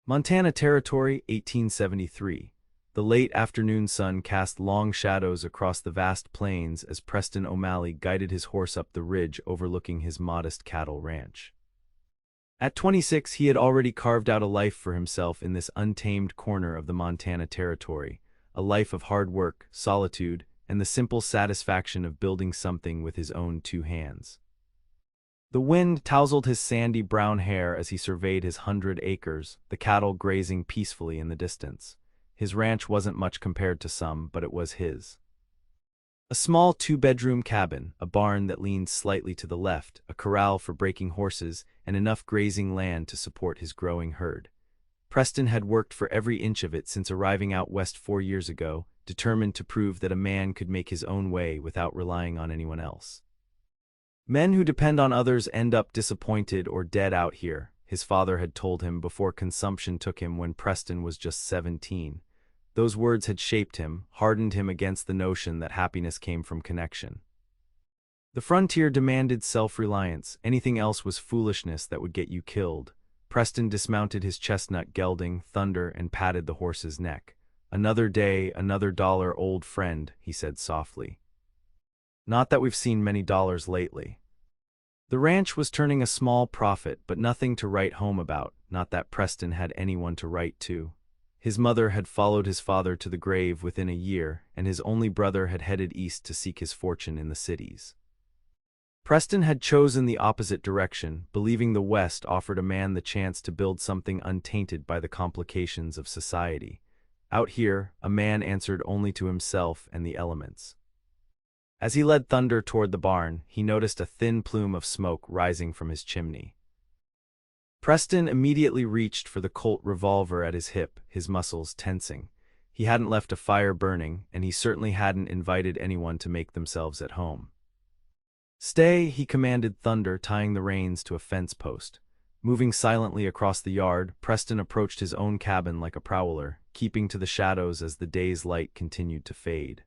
Montana Territory, 1873. The late afternoon sun cast long shadows across the vast plains as Preston O'Malley guided his horse up the ridge overlooking his modest cattle ranch. At 26, he had already carved out a life for himself in this untamed corner of the Montana Territory, a life of hard work, solitude, and the simple satisfaction of building something with his own two hands. The wind tousled his sandy brown hair as he surveyed his 100 acres, the cattle grazing peacefully in the distance. His ranch wasn't much compared to some, but it was his. A small two-bedroom cabin, a barn that leaned slightly to the left, a corral for breaking horses, and enough grazing land to support his growing herd. Preston had worked for every inch of it since arriving out west 4 years ago, determined to prove that a man could make his own way without relying on anyone else. Men who depend on others end up disappointed or dead out here, his father had told him before consumption took him when Preston was just 17. Those words had shaped him, hardened him against the notion that happiness came from connection. The frontier demanded self-reliance, anything else was foolishness that would get you killed. Preston dismounted his chestnut gelding, Thunder, and patted the horse's neck. "Another day, another dollar, old friend," he said softly. "Not that we've seen many dollars lately." The ranch was turning a small profit, but nothing to write home about, not that Preston had anyone to write to. His mother had followed his father to the grave within a year, and his only brother had headed east to seek his fortune in the cities. Preston had chosen the opposite direction, believing the West offered a man the chance to build something untainted by the complications of society. Out here, a man answered only to himself and the elements. As he led Thunder toward the barn, he noticed a thin plume of smoke rising from his chimney. Preston immediately reached for the Colt revolver at his hip, his muscles tensing. He hadn't left a fire burning, and he certainly hadn't invited anyone to make themselves at home. "Stay," he commanded Thunder, tying the reins to a fence post. Moving silently across the yard, Preston approached his own cabin like a prowler, keeping to the shadows as the day's light continued to fade.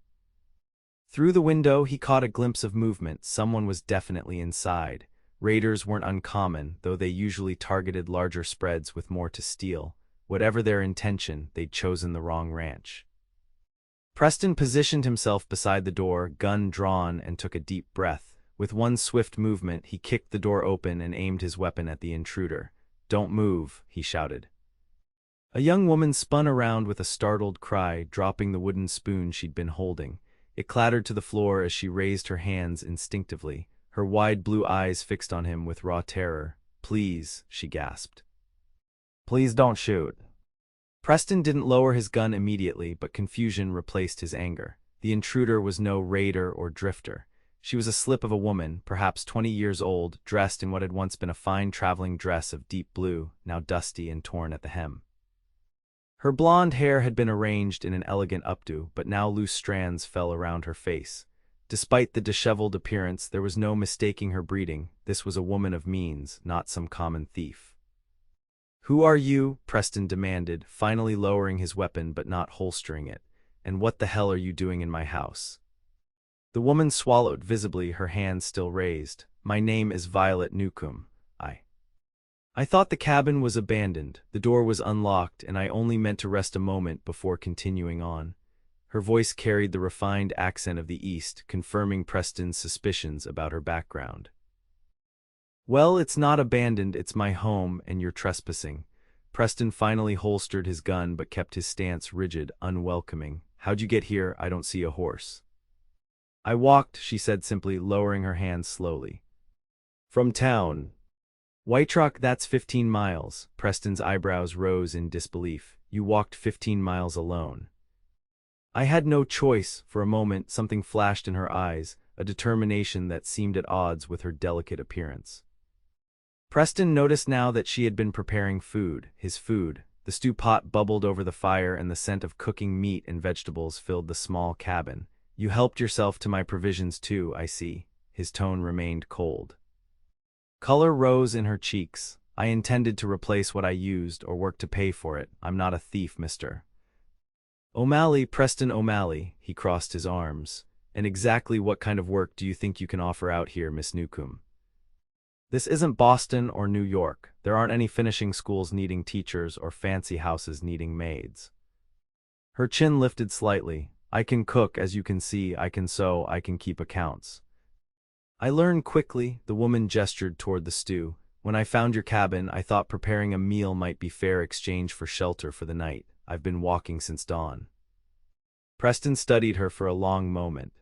Through the window, he caught a glimpse of movement. Someone was definitely inside. Raiders weren't uncommon, though they usually targeted larger spreads with more to steal. Whatever their intention, they'd chosen the wrong ranch. Preston positioned himself beside the door, gun drawn, and took a deep breath. With one swift movement, he kicked the door open and aimed his weapon at the intruder. "Don't move," he shouted. A young woman spun around with a startled cry, dropping the wooden spoon she'd been holding. It clattered to the floor as she raised her hands instinctively, her wide blue eyes fixed on him with raw terror. "Please," she gasped. "Please don't shoot." Preston didn't lower his gun immediately, but confusion replaced his anger. The intruder was no raider or drifter. She was a slip of a woman, perhaps 20 years old, dressed in what had once been a fine traveling dress of deep blue, now dusty and torn at the hem. Her blonde hair had been arranged in an elegant updo, but now loose strands fell around her face. Despite the disheveled appearance, there was no mistaking her breeding. This was a woman of means, not some common thief. "Who are you?" Preston demanded, finally lowering his weapon but not holstering it. "And what the hell are you doing in my house?" The woman swallowed visibly, her hands still raised. "My name is Violet Newcombe. I thought the cabin was abandoned. The door was unlocked, and I only meant to rest a moment before continuing on." Her voice carried the refined accent of the East, confirming Preston's suspicions about her background. "Well, it's not abandoned, it's my home, and you're trespassing." Preston finally holstered his gun but kept his stance rigid, unwelcoming. "How'd you get here? I don't see a horse." "I walked," she said simply, lowering her hands slowly. "From town." "White Rock, that's 15 miles. Preston's eyebrows rose in disbelief. "You walked 15 miles alone." "I had no choice." For a moment, something flashed in her eyes, a determination that seemed at odds with her delicate appearance. Preston noticed now that she had been preparing food, his food. The stew pot bubbled over the fire and the scent of cooking meat and vegetables filled the small cabin. "You helped yourself to my provisions too, I see." His tone remained cold. Color rose in her cheeks. "I intended to replace what I used or work to pay for it. I'm not a thief, Mr. O'Malley, Preston O'Malley." He crossed his arms. "And exactly what kind of work do you think you can offer out here, Miss Newcombe?" This isn't Boston or New York. There aren't any finishing schools needing teachers or fancy houses needing maids. Her chin lifted slightly. I can cook, as you can see, I can sew, I can keep accounts. I learned quickly, the woman gestured toward the stew. When I found your cabin, I thought preparing a meal might be fair exchange for shelter for the night. I've been walking since dawn. Preston studied her for a long moment.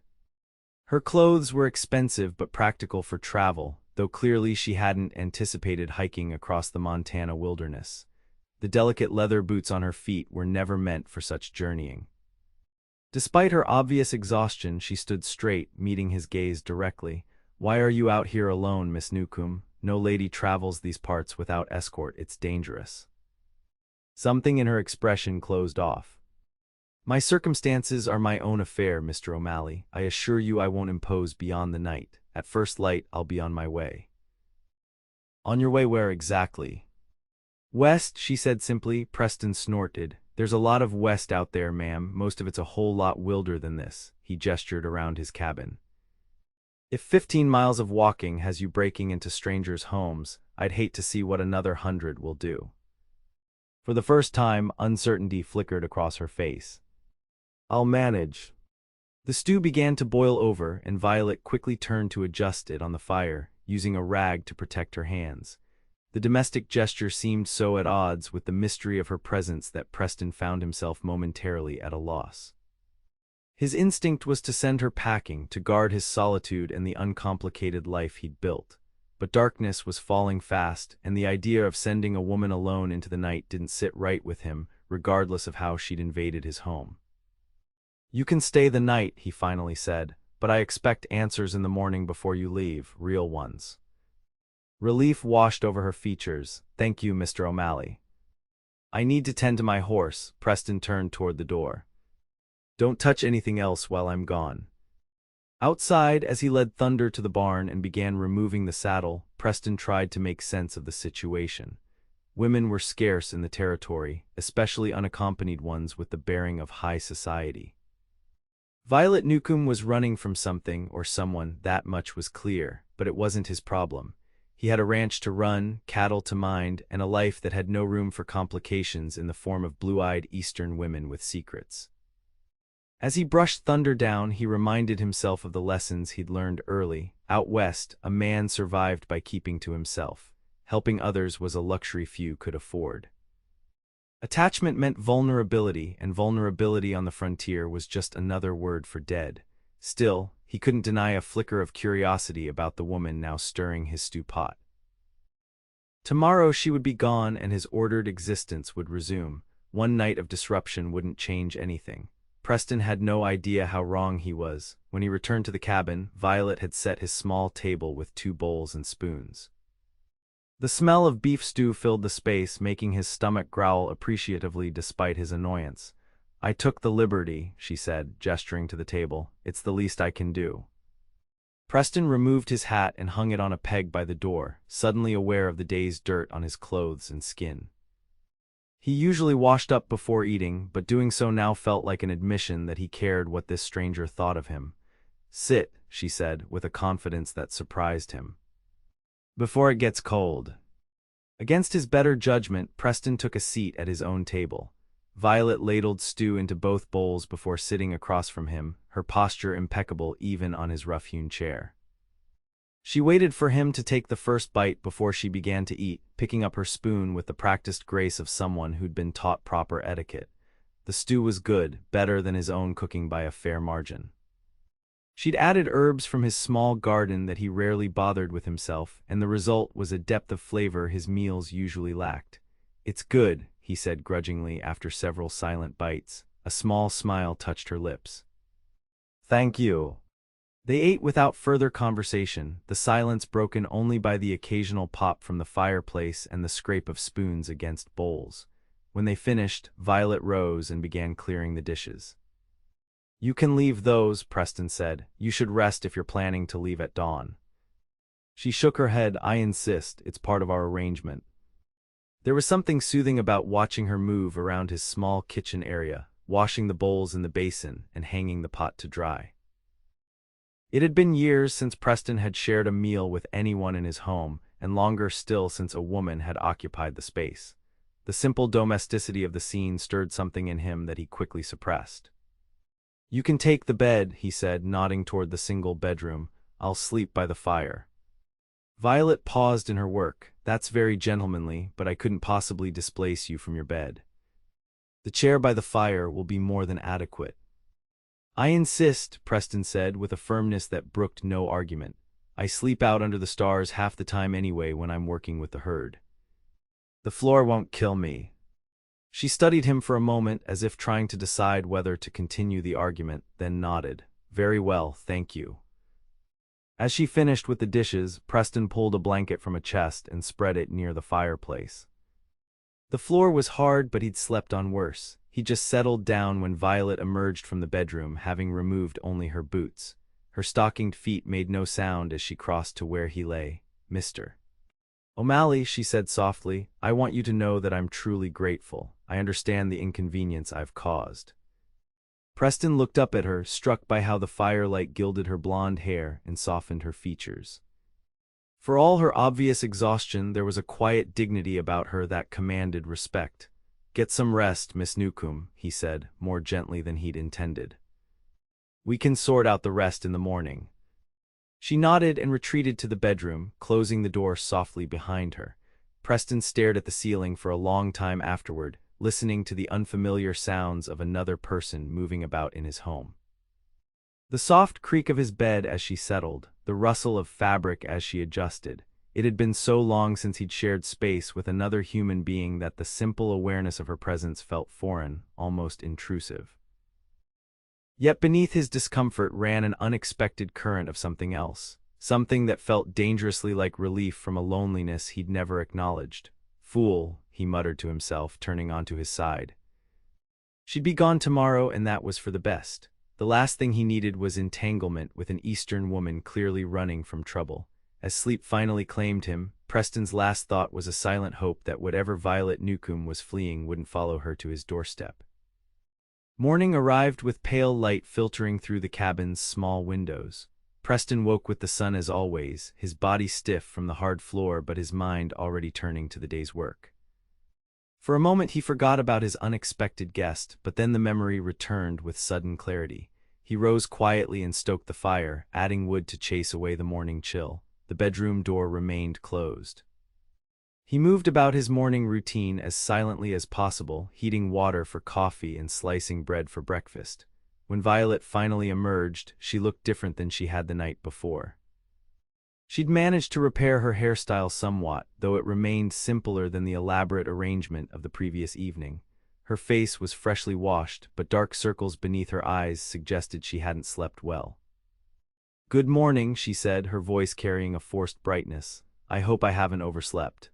Her clothes were expensive but practical for travel, though clearly she hadn't anticipated hiking across the Montana wilderness. The delicate leather boots on her feet were never meant for such journeying. Despite her obvious exhaustion, she stood straight, meeting his gaze directly. Why are you out here alone, Miss Newcombe? No lady travels these parts without escort, it's dangerous. Something in her expression closed off. My circumstances are my own affair, Mr. O'Malley. I assure you I won't impose beyond the night. At first light, I'll be on my way. On your way where exactly? West, she said simply. Preston snorted. There's a lot of west out there, ma'am. Most of it's a whole lot wilder than this. He gestured around his cabin. If 15 miles of walking has you breaking into strangers' homes, I'd hate to see what another 100 will do. For the first time, uncertainty flickered across her face. I'll manage. The stew began to boil over, and Violet quickly turned to adjust it on the fire, using a rag to protect her hands. The domestic gesture seemed so at odds with the mystery of her presence that Preston found himself momentarily at a loss. His instinct was to send her packing, to guard his solitude and the uncomplicated life he'd built. But darkness was falling fast, and the idea of sending a woman alone into the night didn't sit right with him, regardless of how she'd invaded his home. You can stay the night, he finally said, but I expect answers in the morning before you leave, real ones. Relief washed over her features. Thank you, Mr. O'Malley. I need to tend to my horse. Preston turned toward the door. Don't touch anything else while I'm gone. Outside, as he led Thunder to the barn and began removing the saddle, Preston tried to make sense of the situation. Women were scarce in the territory, especially unaccompanied ones with the bearing of high society. Violet Newcombe was running from something or someone, that much was clear, but it wasn't his problem. He had a ranch to run, cattle to mind, and a life that had no room for complications in the form of blue-eyed Eastern women with secrets. As he brushed Thunder down, he reminded himself of the lessons he'd learned early. Out west, a man survived by keeping to himself. Helping others was a luxury few could afford. Attachment meant vulnerability, and vulnerability on the frontier was just another word for dead. Still, he couldn't deny a flicker of curiosity about the woman now stirring his stew pot. Tomorrow she would be gone and his ordered existence would resume. One night of disruption wouldn't change anything. Preston had no idea how wrong he was. When he returned to the cabin, Violet had set his small table with 2 bowls and spoons. The smell of beef stew filled the space, making his stomach growl appreciatively despite his annoyance. I took the liberty, she said, gesturing to the table. It's the least I can do. Preston removed his hat and hung it on a peg by the door, suddenly aware of the day's dirt on his clothes and skin. He usually washed up before eating, but doing so now felt like an admission that he cared what this stranger thought of him. Sit, she said, with a confidence that surprised him. Before it gets cold. Against his better judgment, Preston took a seat at his own table. Violet ladled stew into both bowls before sitting across from him, her posture impeccable even on his rough-hewn chair. She waited for him to take the first bite before she began to eat, picking up her spoon with the practiced grace of someone who'd been taught proper etiquette. The stew was good, better than his own cooking by a fair margin. She'd added herbs from his small garden that he rarely bothered with himself, and the result was a depth of flavor his meals usually lacked. It's good, he said grudgingly after several silent bites. A small smile touched her lips. Thank you. They ate without further conversation, the silence broken only by the occasional pop from the fireplace and the scrape of spoons against bowls. When they finished, Violet rose and began clearing the dishes. You can leave those, Preston said. You should rest if you're planning to leave at dawn. She shook her head. I insist, it's part of our arrangement. There was something soothing about watching her move around his small kitchen area, washing the bowls in the basin and hanging the pot to dry. It had been years since Preston had shared a meal with anyone in his home, and longer still since a woman had occupied the space. The simple domesticity of the scene stirred something in him that he quickly suppressed. "You can take the bed," he said, nodding toward the single bedroom. "I'll sleep by the fire." Violet paused in her work. "That's very gentlemanly, but I couldn't possibly displace you from your bed. The chair by the fire will be more than adequate." "I insist," Preston said with a firmness that brooked no argument. "I sleep out under the stars half the time anyway when I'm working with the herd. The floor won't kill me." She studied him for a moment as if trying to decide whether to continue the argument, then nodded. "Very well, thank you." As she finished with the dishes, Preston pulled a blanket from a chest and spread it near the fireplace. The floor was hard, but he'd slept on worse. He just settled down when Violet emerged from the bedroom, having removed only her boots. Her stockinged feet made no sound as she crossed to where he lay. "Mr. O'Malley," she said softly, "I want you to know that I'm truly grateful. I understand the inconvenience I've caused." Preston looked up at her, struck by how the firelight gilded her blonde hair and softened her features. For all her obvious exhaustion, there was a quiet dignity about her that commanded respect. "Get some rest, Miss Newcombe," he said, more gently than he'd intended. "We can sort out the rest in the morning." She nodded and retreated to the bedroom, closing the door softly behind her. Preston stared at the ceiling for a long time afterward, listening to the unfamiliar sounds of another person moving about in his home. The soft creak of his bed as she settled, the rustle of fabric as she adjusted. It had been so long since he'd shared space with another human being that the simple awareness of her presence felt foreign, almost intrusive. Yet beneath his discomfort ran an unexpected current of something else, something that felt dangerously like relief from a loneliness he'd never acknowledged. "Fool," he muttered to himself, turning onto his side. She'd be gone tomorrow, and that was for the best. The last thing he needed was entanglement with an Eastern woman clearly running from trouble. As sleep finally claimed him, Preston's last thought was a silent hope that whatever Violet Newcombe was fleeing wouldn't follow her to his doorstep. Morning arrived with pale light filtering through the cabin's small windows. Preston woke with the sun as always, his body stiff from the hard floor but his mind already turning to the day's work. For a moment he forgot about his unexpected guest, but then the memory returned with sudden clarity. He rose quietly and stoked the fire, adding wood to chase away the morning chill. The bedroom door remained closed. He moved about his morning routine as silently as possible, heating water for coffee and slicing bread for breakfast. When Violet finally emerged, she looked different than she had the night before. She'd managed to repair her hairstyle somewhat, though it remained simpler than the elaborate arrangement of the previous evening. Her face was freshly washed, but dark circles beneath her eyes suggested she hadn't slept well. "Good morning," she said, her voice carrying a forced brightness. "I hope I haven't overslept."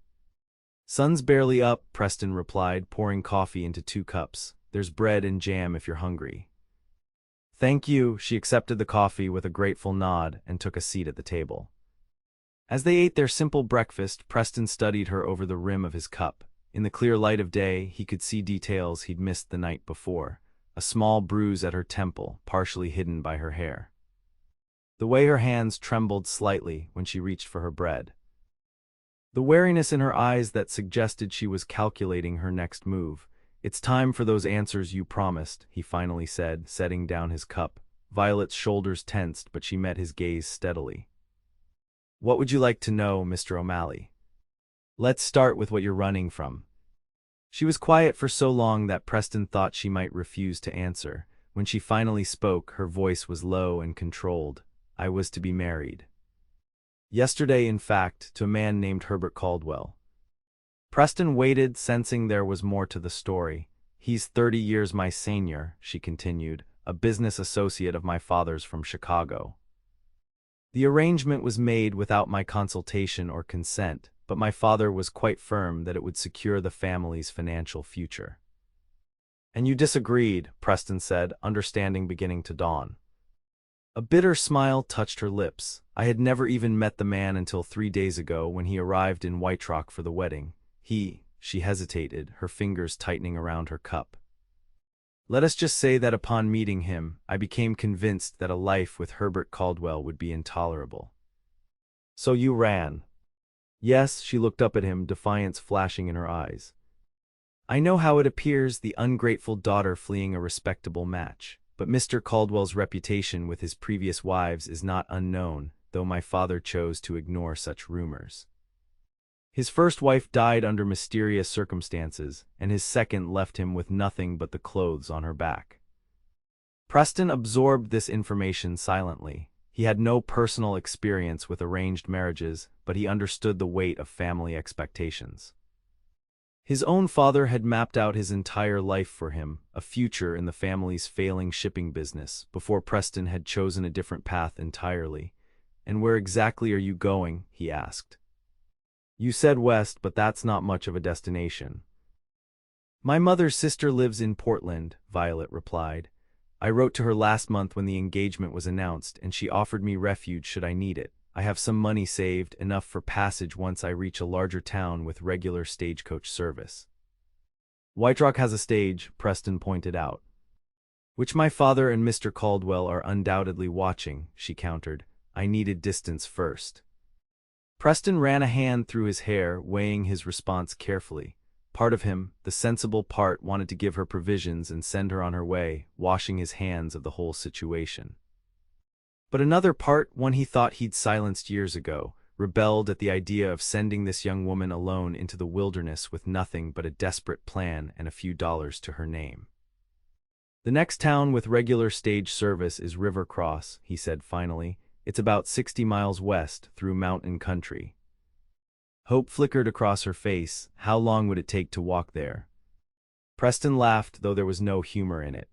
"Sun's barely up," Preston replied, pouring coffee into 2 cups. "There's bread and jam if you're hungry." "Thank you." She accepted the coffee with a grateful nod and took a seat at the table. As they ate their simple breakfast, Preston studied her over the rim of his cup. In the clear light of day, he could see details he'd missed the night before. A small bruise at her temple, partially hidden by her hair. The way her hands trembled slightly when she reached for her bread. The wariness in her eyes that suggested she was calculating her next move. "It's time for those answers you promised," he finally said, setting down his cup. Violet's shoulders tensed, but she met his gaze steadily. "What would you like to know, Mr. O'Malley?" "Let's start with what you're running from." She was quiet for so long that Preston thought she might refuse to answer. When she finally spoke, her voice was low and controlled. "I was to be married. Yesterday, in fact, to a man named Herbert Caldwell." Preston waited, sensing there was more to the story. "He's 30 years my senior," she continued, "a business associate of my father's from Chicago. The arrangement was made without my consultation or consent, but my father was quite firm that it would secure the family's financial future." "And you disagreed," Preston said, understanding beginning to dawn. A bitter smile touched her lips. "I had never even met the man until 3 days ago when he arrived in White Rock for the wedding. She hesitated, her fingers tightening around her cup. "Let us just say that upon meeting him, I became convinced that a life with Herbert Caldwell would be intolerable." "So you ran." Yes, she looked up at him, defiance flashing in her eyes. I know how it appears, the ungrateful daughter fleeing a respectable match. But Mr. Caldwell's reputation with his previous wives is not unknown, though my father chose to ignore such rumors. His first wife died under mysterious circumstances, and his second left him with nothing but the clothes on her back. Preston absorbed this information silently. He had no personal experience with arranged marriages, but he understood the weight of family expectations. His own father had mapped out his entire life for him, a future in the family's failing shipping business, before Preston had chosen a different path entirely. And where exactly are you going? He asked. You said west, but that's not much of a destination. My mother's sister lives in Portland, Violet replied. I wrote to her last month when the engagement was announced, and she offered me refuge should I need it. I have some money saved, enough for passage once I reach a larger town with regular stagecoach service. White Rock has a stage, Preston pointed out. Which my father and Mr. Caldwell are undoubtedly watching, she countered. I needed distance first. Preston ran a hand through his hair, weighing his response carefully. Part of him, the sensible part, wanted to give her provisions and send her on her way, washing his hands of the whole situation. But another part, one he thought he'd silenced years ago, rebelled at the idea of sending this young woman alone into the wilderness with nothing but a desperate plan and a few dollars to her name. The next town with regular stage service is River Cross, he said finally. It's about 60 miles west, through mountain country. Hope flickered across her face. How long would it take to walk there? Preston laughed, though there was no humor in it.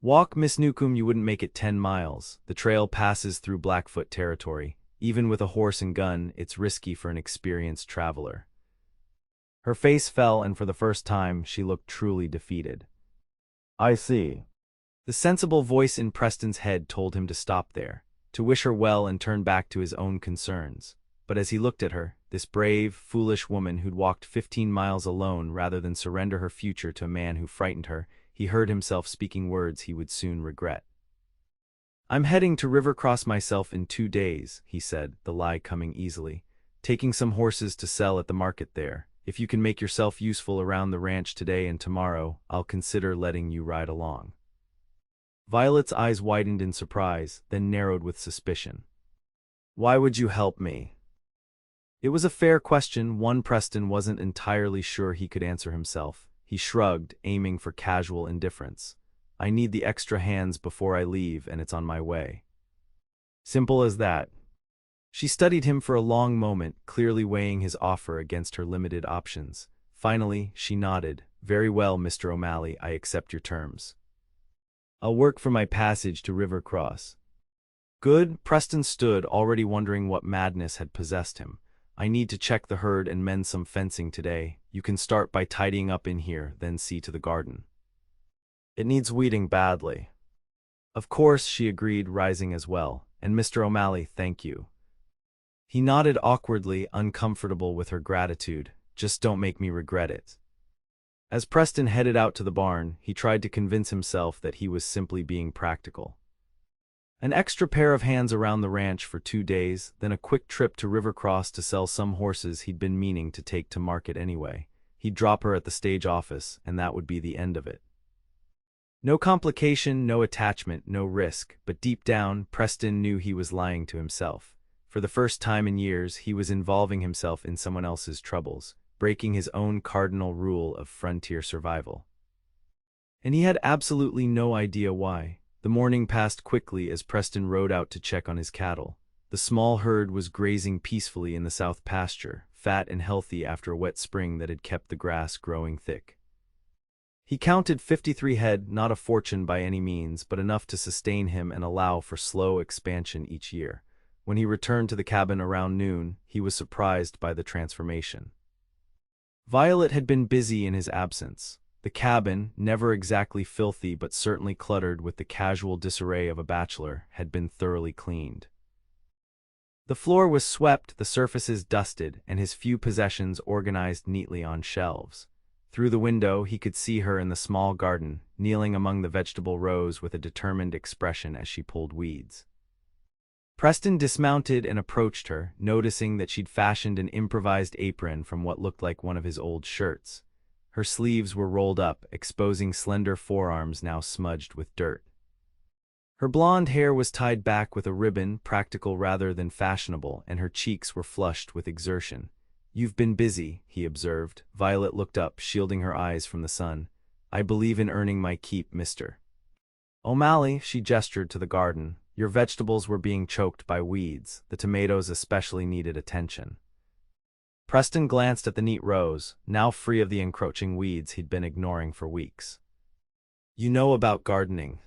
Walk, Miss Newcombe, you wouldn't make it 10 miles. The trail passes through Blackfoot territory. Even with a horse and gun, it's risky for an experienced traveler. Her face fell, and for the first time, she looked truly defeated. I see. The sensible voice in Preston's head told him to stop there, to wish her well and turn back to his own concerns. But as he looked at her, this brave, foolish woman who'd walked 15 miles alone rather than surrender her future to a man who frightened her, he heard himself speaking words he would soon regret. I'm heading to River Cross myself in 2 days, he said, the lie coming easily. Taking some horses to sell at the market there. If you can make yourself useful around the ranch today and tomorrow, I'll consider letting you ride along. Violet's eyes widened in surprise, then narrowed with suspicion. Why would you help me? It was a fair question, one Preston wasn't entirely sure he could answer himself. He shrugged, aiming for casual indifference. I need the extra hands before I leave, and it's on my way. Simple as that. She studied him for a long moment, clearly weighing his offer against her limited options. Finally, she nodded. Very well, Mr. O'Malley, I accept your terms. I'll work for my passage to River Cross. Good. Preston stood, already wondering what madness had possessed him. I need to check the herd and mend some fencing today. You can start by tidying up in here, then see to the garden. It needs weeding badly. Of course, she agreed, rising as well. And Mr. O'Malley, thank you. He nodded awkwardly, uncomfortable with her gratitude. Just don't make me regret it. As Preston headed out to the barn, he tried to convince himself that he was simply being practical. An extra pair of hands around the ranch for 2 days, then a quick trip to River Cross to sell some horses he'd been meaning to take to market anyway. He'd drop her at the stage office, and that would be the end of it. No complication, no attachment, no risk, but deep down, Preston knew he was lying to himself. For the first time in years, he was involving himself in someone else's troubles, breaking his own cardinal rule of frontier survival. And he had absolutely no idea why. The morning passed quickly as Preston rode out to check on his cattle. The small herd was grazing peacefully in the south pasture, fat and healthy after a wet spring that had kept the grass growing thick. He counted 53 head, not a fortune by any means, but enough to sustain him and allow for slow expansion each year. When he returned to the cabin around noon, he was surprised by the transformation. Violet had been busy in his absence. The cabin, never exactly filthy but certainly cluttered with the casual disarray of a bachelor, had been thoroughly cleaned. The floor was swept, the surfaces dusted, and his few possessions organized neatly on shelves. Through the window, he could see her in the small garden, kneeling among the vegetable rows with a determined expression as she pulled weeds. Preston dismounted and approached her, noticing that she'd fashioned an improvised apron from what looked like one of his old shirts. Her sleeves were rolled up, exposing slender forearms now smudged with dirt. Her blonde hair was tied back with a ribbon, practical rather than fashionable, and her cheeks were flushed with exertion. "You've been busy," he observed. Violet looked up, shielding her eyes from the sun. "I believe in earning my keep, Mr. O'Malley." She gestured to the garden. "Your vegetables were being choked by weeds. The tomatoes especially needed attention." Preston glanced at the neat rows, now free of the encroaching weeds he'd been ignoring for weeks. "You know about gardening."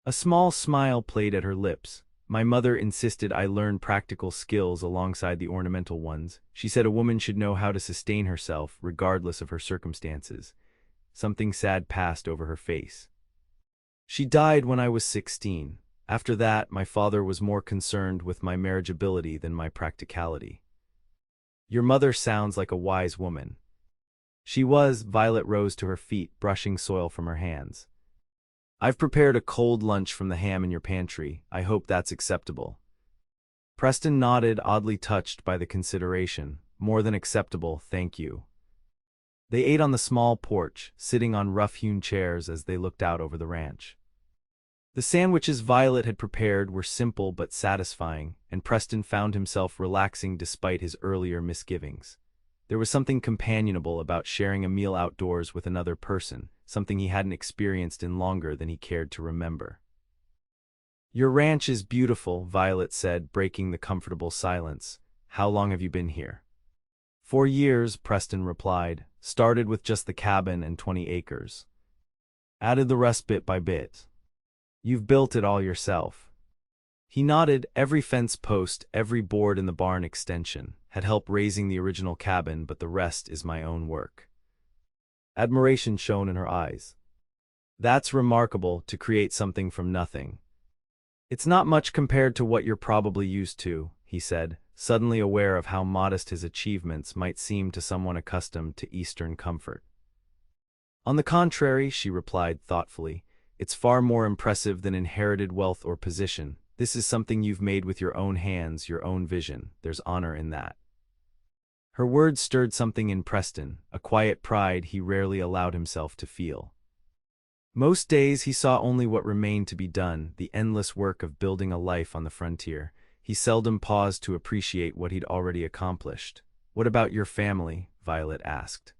A small smile played at her lips. "My mother insisted I learn practical skills alongside the ornamental ones. She said a woman should know how to sustain herself, regardless of her circumstances." Something sad passed over her face. "She died when I was 16. After that, my father was more concerned with my marriageability than my practicality." "Your mother sounds like a wise woman." "She was." Violet rose to her feet, brushing soil from her hands. "I've prepared a cold lunch from the ham in your pantry. I hope that's acceptable." Preston nodded, oddly touched by the consideration. "More than acceptable, thank you." They ate on the small porch, sitting on rough-hewn chairs as they looked out over the ranch. The sandwiches Violet had prepared were simple but satisfying, and Preston found himself relaxing despite his earlier misgivings. There was something companionable about sharing a meal outdoors with another person, something he hadn't experienced in longer than he cared to remember. "Your ranch is beautiful," Violet said, breaking the comfortable silence. "How long have you been here?" "4 years," Preston replied. "Started with just the cabin and 20 acres. Added the rest bit by bit." "You've built it all yourself." He nodded. "Every fence post, every board in the barn extension. Had help raising the original cabin, but the rest is my own work." Admiration shone in her eyes. "That's remarkable, to create something from nothing." "It's not much compared to what you're probably used to," he said, suddenly aware of how modest his achievements might seem to someone accustomed to Eastern comfort. "On the contrary," she replied thoughtfully, "it's far more impressive than inherited wealth or position. This is something you've made with your own hands, your own vision. There's honor in that." Her words stirred something in Preston, a quiet pride he rarely allowed himself to feel. Most days he saw only what remained to be done, the endless work of building a life on the frontier. He seldom paused to appreciate what he'd already accomplished. "What about your family?" Violet asked.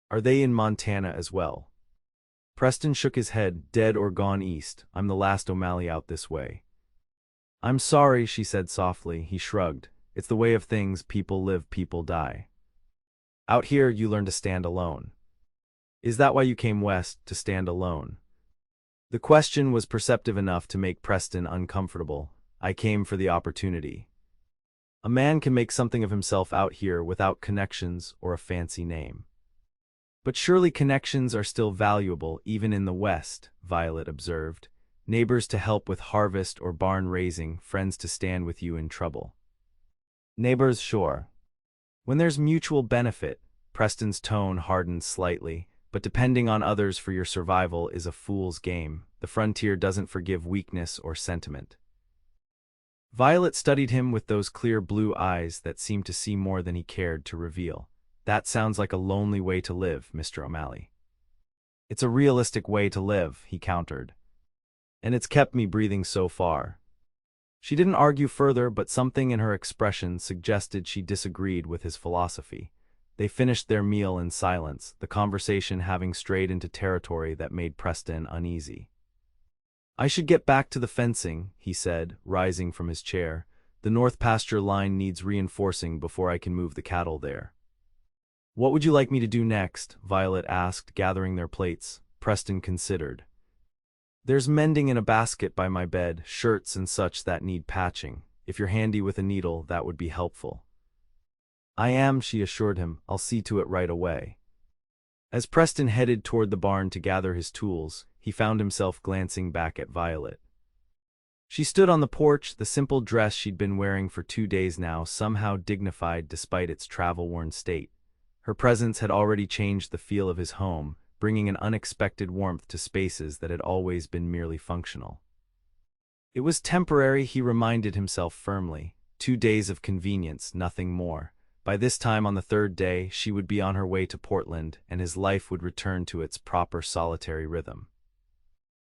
"Are they in Montana as well?" Preston shook his head. "Dead or gone east. I'm the last O'Malley out this way." "I'm sorry," she said softly. He shrugged. "It's the way of things. People live, people die. Out here, you learn to stand alone." "Is that why you came west, to stand alone?" The question was perceptive enough to make Preston uncomfortable. "I came for the opportunity. A man can make something of himself out here without connections or a fancy name." "But surely connections are still valuable, even in the West," Violet observed. "Neighbors to help with harvest or barn raising, friends to stand with you in trouble." "Neighbors, sure. When there's mutual benefit." Preston's tone hardened slightly. "But depending on others for your survival is a fool's game. The frontier doesn't forgive weakness or sentiment." Violet studied him with those clear blue eyes that seemed to see more than he cared to reveal. "That sounds like a lonely way to live, Mr. O'Malley." "It's a realistic way to live," he countered. "And it's kept me breathing so far." She didn't argue further, but something in her expression suggested she disagreed with his philosophy. They finished their meal in silence, the conversation having strayed into territory that made Preston uneasy. "I should get back to the fencing," he said, rising from his chair. "The north pasture line needs reinforcing before I can move the cattle there." "What would you like me to do next?" Violet asked, gathering their plates. Preston considered. "There's mending in a basket by my bed, shirts and such that need patching. If you're handy with a needle, that would be helpful." "I am," she assured him. "I'll see to it right away." As Preston headed toward the barn to gather his tools, he found himself glancing back at Violet. She stood on the porch, the simple dress she'd been wearing for 2 days now somehow dignified despite its travel-worn state. Her presence had already changed the feel of his home, bringing an unexpected warmth to spaces that had always been merely functional. It was temporary, he reminded himself firmly. 2 days of convenience, nothing more. By this time on the third day, she would be on her way to Portland, and his life would return to its proper solitary rhythm.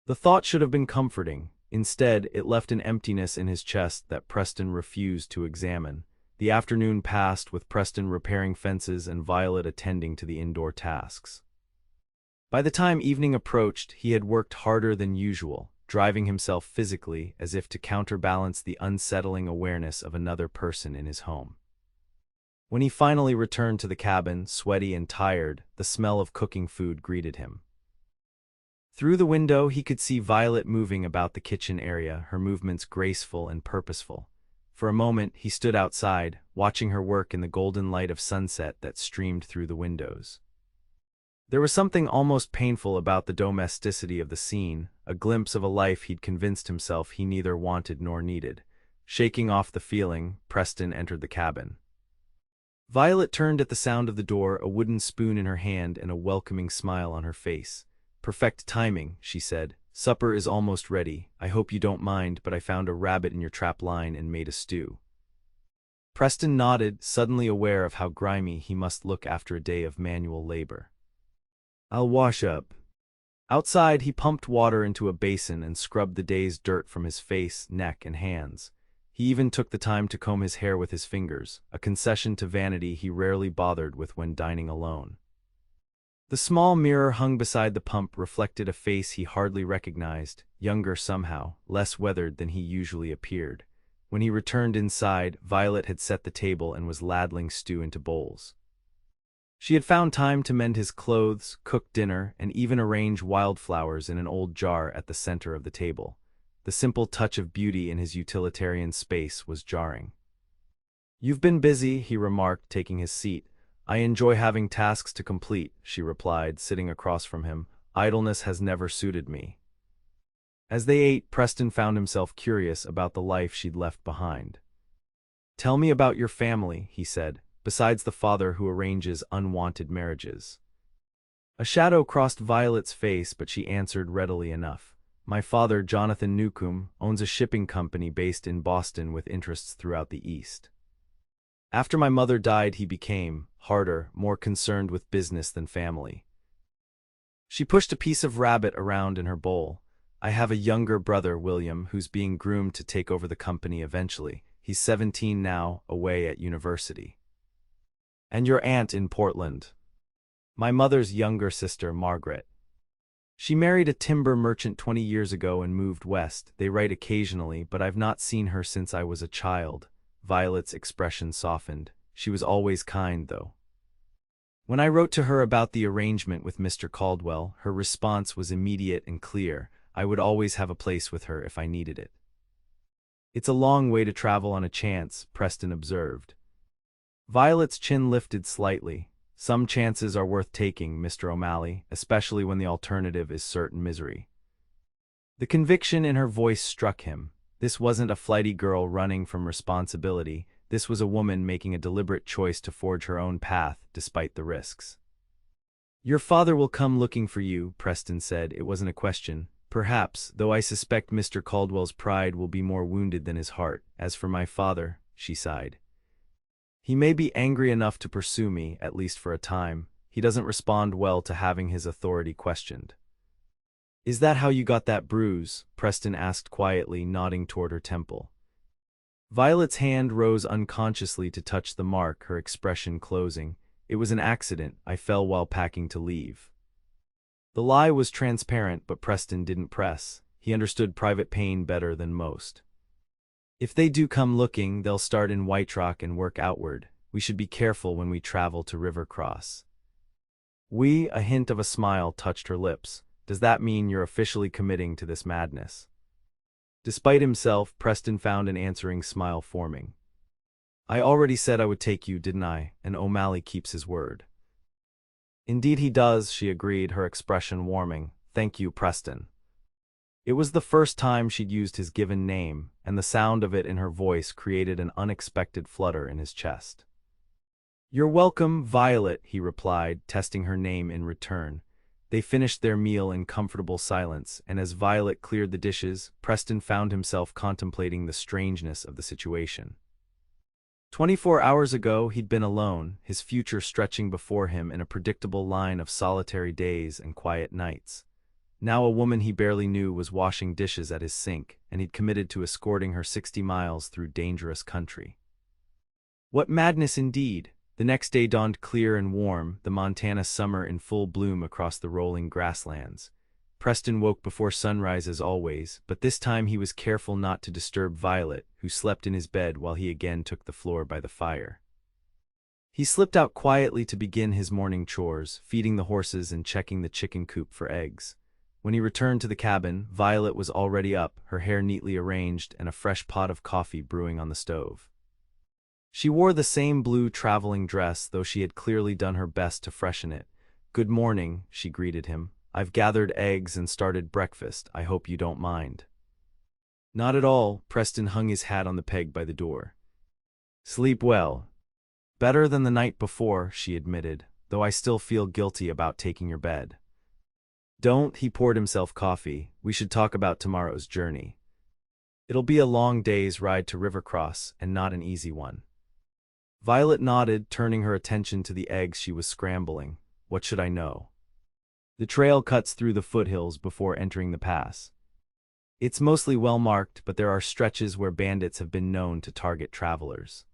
The thought should have been comforting. Instead, it left an emptiness in his chest that Preston refused to examine. The afternoon passed with Preston repairing fences and Violet attending to the indoor tasks. By the time evening approached, he had worked harder than usual, driving himself physically as if to counterbalance the unsettling awareness of another person in his home. When he finally returned to the cabin, sweaty and tired, the smell of cooking food greeted him. Through the window, he could see Violet moving about the kitchen area, her movements graceful and purposeful. For a moment, he stood outside, watching her work in the golden light of sunset that streamed through the windows. There was something almost painful about the domesticity of the scene, a glimpse of a life he'd convinced himself he neither wanted nor needed. Shaking off the feeling, Preston entered the cabin. Violet turned at the sound of the door, a wooden spoon in her hand and a welcoming smile on her face. "Perfect timing," she said. "Supper is almost ready. I hope you don't mind, but I found a rabbit in your trap line and made a stew." Preston nodded, suddenly aware of how grimy he must look after a day of manual labor. "I'll wash up." Outside, he pumped water into a basin and scrubbed the day's dirt from his face, neck, and hands. He even took the time to comb his hair with his fingers, a concession to vanity he rarely bothered with when dining alone. The small mirror hung beside the pump reflected a face he hardly recognized, younger somehow, less weathered than he usually appeared. When he returned inside, Violet had set the table and was ladling stew into bowls. She had found time to mend his clothes, cook dinner, and even arrange wildflowers in an old jar at the center of the table. The simple touch of beauty in his utilitarian space was jarring. "You've been busy," he remarked, taking his seat. "I enjoy having tasks to complete," she replied, sitting across from him. "Idleness has never suited me." As they ate, Preston found himself curious about the life she'd left behind. "Tell me about your family," he said, "besides the father who arranges unwanted marriages." A shadow crossed Violet's face, but she answered readily enough. "My father, Jonathan Newcombe, owns a shipping company based in Boston with interests throughout the East. After my mother died, he became harder, more concerned with business than family." She pushed a piece of rabbit around in her bowl. "I have a younger brother, William, who's being groomed to take over the company eventually. He's 17 now, away at university." "And your aunt in Portland?" "My mother's younger sister, Margaret. She married a timber merchant 20 years ago and moved west. They write occasionally, but I've not seen her since I was a child." Violet's expression softened. "She was always kind, though. When I wrote to her about the arrangement with Mr. Caldwell, her response was immediate and clear. I would always have a place with her if I needed it." "It's a long way to travel on a chance," Preston observed. Violet's chin lifted slightly. "Some chances are worth taking, Mr. O'Malley, especially when the alternative is certain misery." The conviction in her voice struck him. This wasn't a flighty girl running from responsibility. This was a woman making a deliberate choice to forge her own path, despite the risks. "Your father will come looking for you," Preston said. It wasn't a question. "Perhaps, though I suspect Mr. Caldwell's pride will be more wounded than his heart. As for my father," she sighed, "he may be angry enough to pursue me, at least for a time. He doesn't respond well to having his authority questioned." "Is that how you got that bruise?" Preston asked quietly, nodding toward her temple. Violet's hand rose unconsciously to touch the mark, her expression closing. "It was an accident. I fell while packing to leave." The lie was transparent, but Preston didn't press. He understood private pain better than most. "If they do come looking, they'll start in White Rock and work outward. We should be careful when we travel to River Cross." A hint of a smile touched her lips. "Does that mean you're officially committing to this madness?" Despite himself, Preston found an answering smile forming. "I already said I would take you, didn't I? And O'Malley keeps his word." "Indeed he does," she agreed, her expression warming. "Thank you, Preston." It was the first time she'd used his given name, and the sound of it in her voice created an unexpected flutter in his chest. "You're welcome, Violet," he replied, testing her name in return. They finished their meal in comfortable silence, and as Violet cleared the dishes, Preston found himself contemplating the strangeness of the situation. 24 hours ago, he'd been alone, his future stretching before him in a predictable line of solitary days and quiet nights. Now a woman he barely knew was washing dishes at his sink, and he'd committed to escorting her 60 miles through dangerous country. What madness indeed! The next day dawned clear and warm, the Montana summer in full bloom across the rolling grasslands. Preston woke before sunrise as always, but this time he was careful not to disturb Violet, who slept in his bed while he again took the floor by the fire. He slipped out quietly to begin his morning chores, feeding the horses and checking the chicken coop for eggs. When he returned to the cabin, Violet was already up, her hair neatly arranged and a fresh pot of coffee brewing on the stove. She wore the same blue traveling dress, though she had clearly done her best to freshen it. "Good morning," she greeted him. "I've gathered eggs and started breakfast. I hope you don't mind." "Not at all." Preston hung his hat on the peg by the door. "Sleep well." "Better than the night before," she admitted, "though I still feel guilty about taking your bed." "Don't." He poured himself coffee. "We should talk about tomorrow's journey. It'll be a long day's ride to Rivercross, and not an easy one." Violet nodded, turning her attention to the eggs she was scrambling. "What should I know?" "The trail cuts through the foothills before entering the pass. It's mostly well marked, but there are stretches where bandits have been known to target travelers."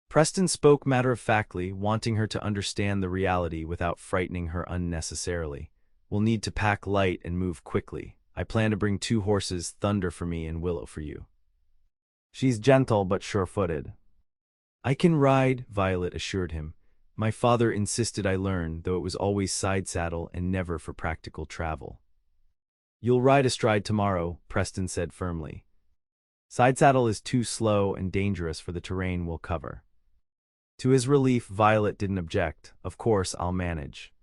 Preston spoke matter-of-factly, wanting her to understand the reality without frightening her unnecessarily. "We'll need to pack light and move quickly. I plan to bring 2 horses, Thunder for me and Willow for you. She's gentle but sure-footed." "I can ride," Violet assured him. "My father insisted I learn, though it was always side saddle and never for practical travel." "You'll ride astride tomorrow," Preston said firmly. "Side saddle is too slow and dangerous for the terrain we'll cover." To his relief, Violet didn't object. "Of course, I'll manage."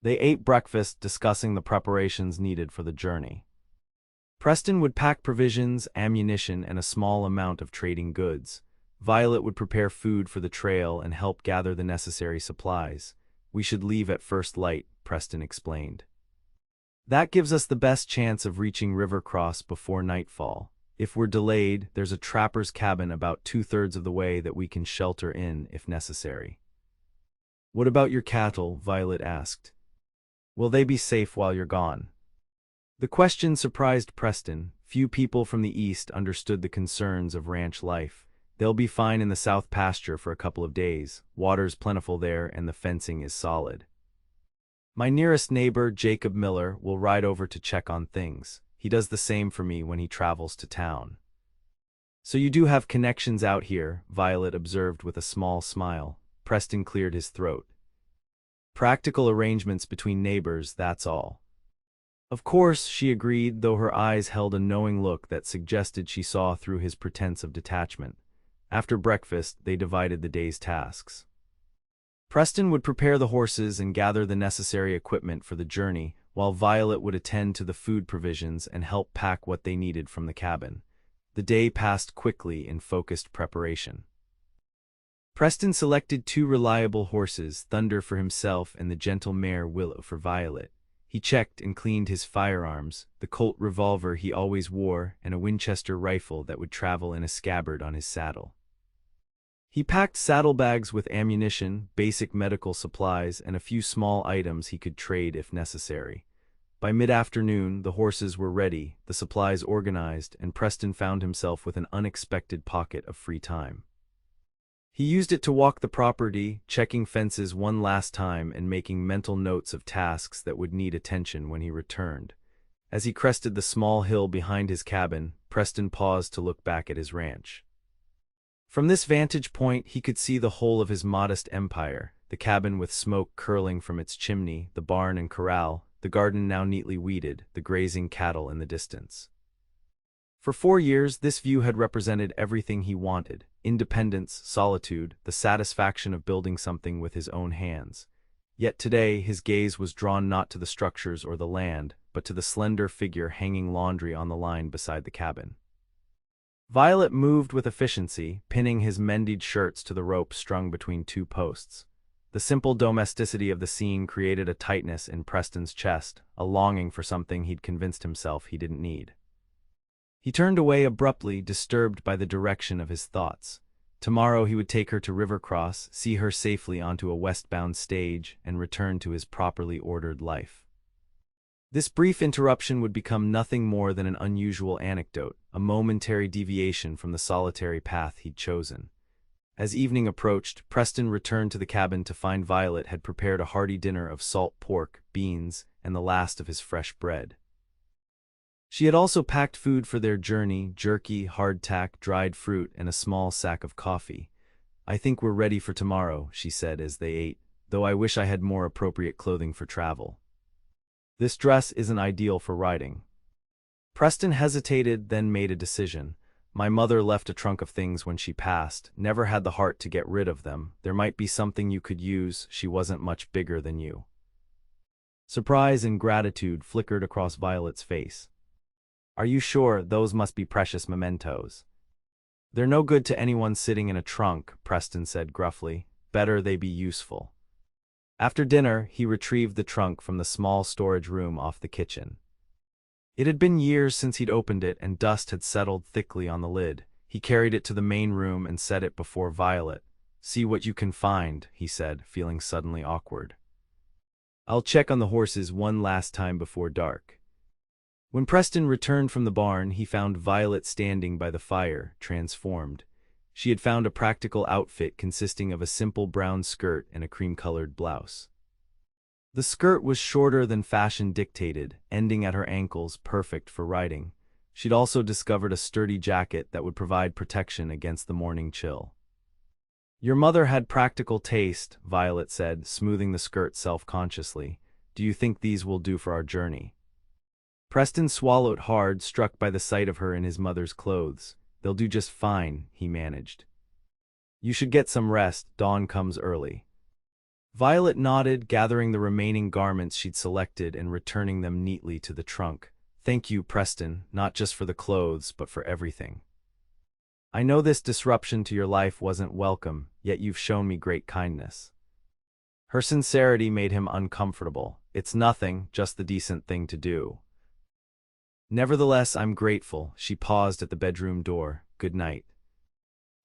They ate breakfast, discussing the preparations needed for the journey. Preston would pack provisions, ammunition, and a small amount of trading goods. Violet would prepare food for the trail and help gather the necessary supplies. "We should leave at first light," Preston explained. "That gives us the best chance of reaching Rivercross before nightfall. If we're delayed, there's a trapper's cabin about 2/3 of the way that we can shelter in if necessary." "What about your cattle?" Violet asked. "Will they be safe while you're gone?" The question surprised Preston. Few people from the East understood the concerns of ranch life. "They'll be fine in the south pasture for a couple of days. Water's plentiful there and the fencing is solid. My nearest neighbor, Jacob Miller, will ride over to check on things. He does the same for me when he travels to town." "So you do have connections out here," Violet observed with a small smile. Preston cleared his throat. "Practical arrangements between neighbors, that's all." "Of course," she agreed, though her eyes held a knowing look that suggested she saw through his pretense of detachment. After breakfast, they divided the day's tasks. Preston would prepare the horses and gather the necessary equipment for the journey, while Violet would attend to the food provisions and help pack what they needed from the cabin. The day passed quickly in focused preparation. Preston selected 2 reliable horses, Thunder for himself and the gentle mare Willow for Violet. He checked and cleaned his firearms, the Colt revolver he always wore, and a Winchester rifle that would travel in a scabbard on his saddle. He packed saddlebags with ammunition, basic medical supplies, and a few small items he could trade if necessary. By mid-afternoon, the horses were ready, the supplies organized, and Preston found himself with an unexpected pocket of free time. He used it to walk the property, checking fences one last time and making mental notes of tasks that would need attention when he returned. As he crested the small hill behind his cabin, Preston paused to look back at his ranch. From this vantage point, he could see the whole of his modest empire, the cabin with smoke curling from its chimney, the barn and corral, the garden now neatly weeded, the grazing cattle in the distance. For 4 years, this view had represented everything he wanted: independence, solitude, the satisfaction of building something with his own hands. Yet today, his gaze was drawn not to the structures or the land, but to the slender figure hanging laundry on the line beside the cabin. Violet moved with efficiency, pinning his mended shirts to the rope strung between 2 posts. The simple domesticity of the scene created a tightness in Preston's chest, a longing for something he'd convinced himself he didn't need. He turned away abruptly, disturbed by the direction of his thoughts. Tomorrow he would take her to Rivercross, see her safely onto a westbound stage, and return to his properly ordered life. This brief interruption would become nothing more than an unusual anecdote, a momentary deviation from the solitary path he'd chosen. As evening approached, Preston returned to the cabin to find Violet had prepared a hearty dinner of salt pork, beans, and the last of his fresh bread. She had also packed food for their journey: jerky, hardtack, dried fruit, and a small sack of coffee. "I think we're ready for tomorrow," she said as they ate, "though I wish I had more appropriate clothing for travel. This dress isn't ideal for riding." Preston hesitated, then made a decision. "My mother left a trunk of things when she passed, never had the heart to get rid of them. There might be something you could use. She wasn't much bigger than you." Surprise and gratitude flickered across Violet's face. "Are you sure? Those must be precious mementos." "They're no good to anyone sitting in a trunk," Preston said gruffly. "Better they be useful." After dinner, he retrieved the trunk from the small storage room off the kitchen. It had been years since he'd opened it, and dust had settled thickly on the lid. He carried it to the main room and set it before Violet. "See what you can find," he said, feeling suddenly awkward. "I'll check on the horses one last time before dark." When Preston returned from the barn, he found Violet standing by the fire, transformed. She had found a practical outfit consisting of a simple brown skirt and a cream-colored blouse. The skirt was shorter than fashion dictated, ending at her ankles, perfect for riding. She'd also discovered a sturdy jacket that would provide protection against the morning chill. "Your mother had practical taste," Violet said, smoothing the skirt self-consciously. "Do you think these will do for our journey?" Preston swallowed hard, struck by the sight of her in his mother's clothes. "They'll do just fine," he managed. "You should get some rest. Dawn comes early." Violet nodded, gathering the remaining garments she'd selected and returning them neatly to the trunk. "Thank you, Preston, not just for the clothes, but for everything. I know this disruption to your life wasn't welcome, yet you've shown me great kindness." Her sincerity made him uncomfortable. "It's nothing, just the decent thing to do." "Nevertheless, I'm grateful." She paused at the bedroom door. "Good night."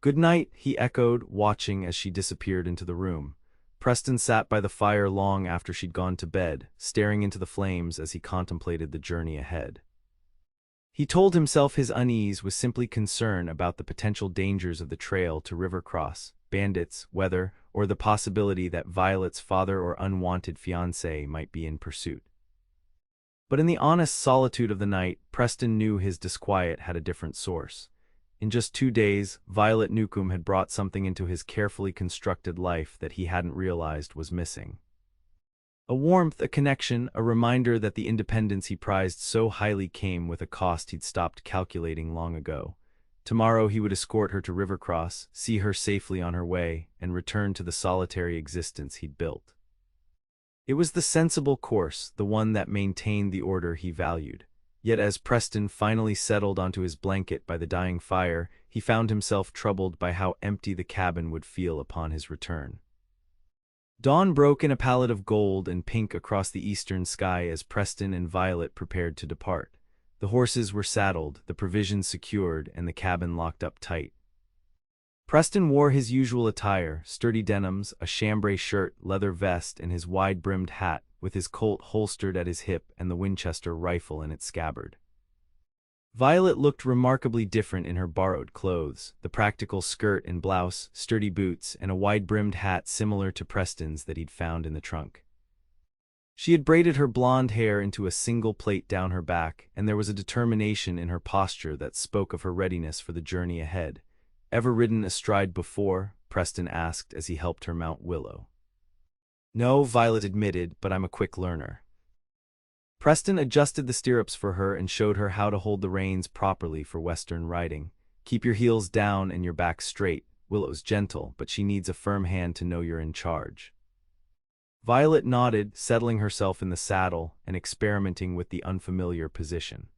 "Good night," he echoed, watching as she disappeared into the room. Preston sat by the fire long after she'd gone to bed, staring into the flames as he contemplated the journey ahead. He told himself his unease was simply concern about the potential dangers of the trail to Rivercross: bandits, weather, or the possibility that Violet's father or unwanted fiancé might be in pursuit. But in the honest solitude of the night, Preston knew his disquiet had a different source. In just 2 days, Violet Newcombe had brought something into his carefully constructed life that he hadn't realized was missing. A warmth, a connection, a reminder that the independence he prized so highly came with a cost he'd stopped calculating long ago. Tomorrow he would escort her to Rivercross, see her safely on her way, and return to the solitary existence he'd built. It was the sensible course, the one that maintained the order he valued. Yet as Preston finally settled onto his blanket by the dying fire, he found himself troubled by how empty the cabin would feel upon his return. Dawn broke in a palette of gold and pink across the eastern sky as Preston and Violet prepared to depart. The horses were saddled, the provisions secured, and the cabin locked up tight. Preston wore his usual attire: sturdy denims, a chambray shirt, leather vest, and his wide-brimmed hat, with his Colt holstered at his hip and the Winchester rifle in its scabbard. Violet looked remarkably different in her borrowed clothes: the practical skirt and blouse, sturdy boots, and a wide-brimmed hat similar to Preston's that he'd found in the trunk. She had braided her blonde hair into a single plait down her back, and there was a determination in her posture that spoke of her readiness for the journey ahead. "Ever ridden astride before?" Preston asked as he helped her mount Willow. "No," Violet admitted, "but I'm a quick learner." Preston adjusted the stirrups for her and showed her how to hold the reins properly for Western riding. "Keep your heels down and your back straight. Willow's gentle, but she needs a firm hand to know you're in charge." Violet nodded, settling herself in the saddle and experimenting with the unfamiliar position.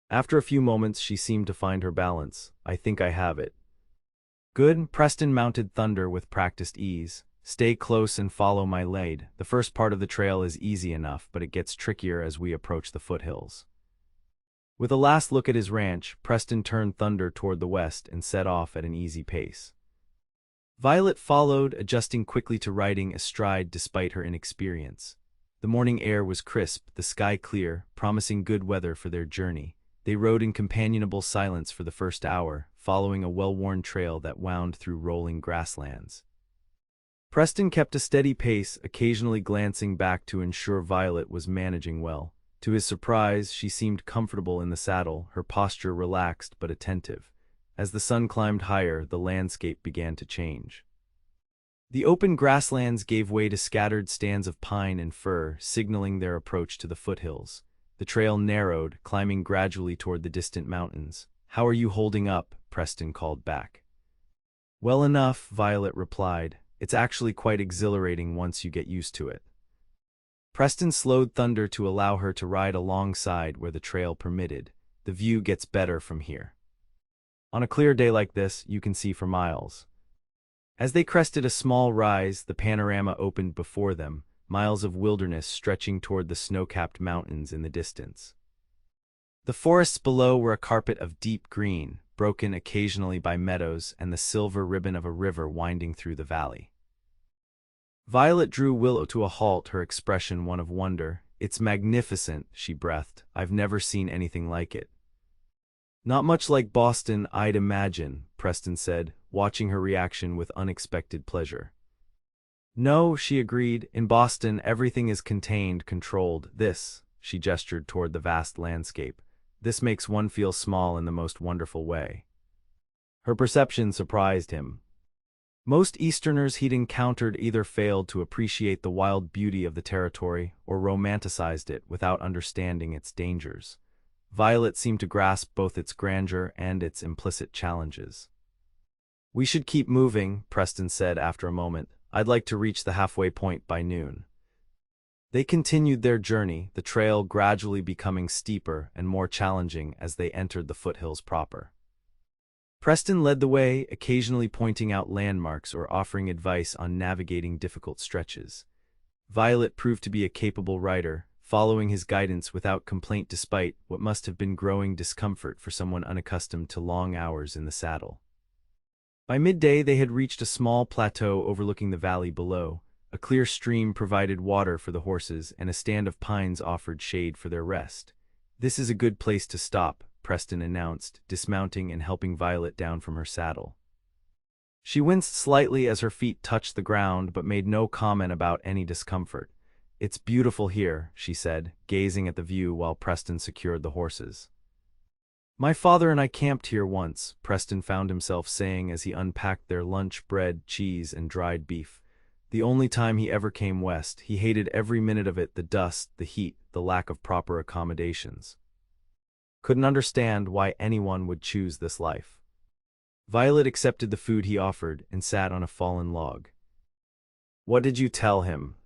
After a few moments, she seemed to find her balance. "I think I have it." "Good." Preston mounted Thunder with practiced ease. Stay close and follow my lead. The first part of the trail is easy enough, but it gets trickier as we approach the foothills. With a last look at his ranch, Preston turned Thunder toward the west and set off at an easy pace. Violet followed, adjusting quickly to riding astride despite her inexperience. The morning air was crisp, the sky clear, promising good weather for their journey. They rode in companionable silence for the first hour, following a well-worn trail that wound through rolling grasslands. Preston kept a steady pace, occasionally glancing back to ensure Violet was managing well. To his surprise, she seemed comfortable in the saddle, her posture relaxed but attentive. As the sun climbed higher, the landscape began to change. The open grasslands gave way to scattered stands of pine and fir, signaling their approach to the foothills. The trail narrowed, climbing gradually toward the distant mountains. "How are you holding up?" Preston called back. "Well enough," Violet replied. "It's actually quite exhilarating once you get used to it." Preston slowed Thunder to allow her to ride alongside where the trail permitted. "The view gets better from here. On a clear day like this, you can see for miles." As they crested a small rise, the panorama opened before them, miles of wilderness stretching toward the snow-capped mountains in the distance. The forests below were a carpet of deep green, broken occasionally by meadows and the silver ribbon of a river winding through the valley. Violet drew Willow to a halt, her expression one of wonder. "It's magnificent," she breathed. "I've never seen anything like it." "Not much like Boston, I'd imagine," Preston said, watching her reaction with unexpected pleasure. "No," she agreed. "In Boston, everything is contained, controlled. This," she gestured toward the vast landscape, "this makes one feel small in the most wonderful way." Her perception surprised him. Most Easterners he'd encountered either failed to appreciate the wild beauty of the territory or romanticized it without understanding its dangers. Violet seemed to grasp both its grandeur and its implicit challenges. "We should keep moving," Preston said after a moment. "I'd like to reach the halfway point by noon." They continued their journey, the trail gradually becoming steeper and more challenging as they entered the foothills proper. Preston led the way, occasionally pointing out landmarks or offering advice on navigating difficult stretches. Violet proved to be a capable rider, following his guidance without complaint despite what must have been growing discomfort for someone unaccustomed to long hours in the saddle. By midday they had reached a small plateau overlooking the valley below. A clear stream provided water for the horses, and a stand of pines offered shade for their rest. "This is a good place to stop," Preston announced, dismounting and helping Violet down from her saddle. She winced slightly as her feet touched the ground but made no comment about any discomfort. "It's beautiful here," she said, gazing at the view while Preston secured the horses. "My father and I camped here once," Preston found himself saying as he unpacked their lunch: bread, cheese, and dried beef. "The only time he ever came west. He hated every minute of it, the dust, the heat, the lack of proper accommodations. Couldn't understand why anyone would choose this life." Violet accepted the food he offered and sat on a fallen log. "What did you tell him?"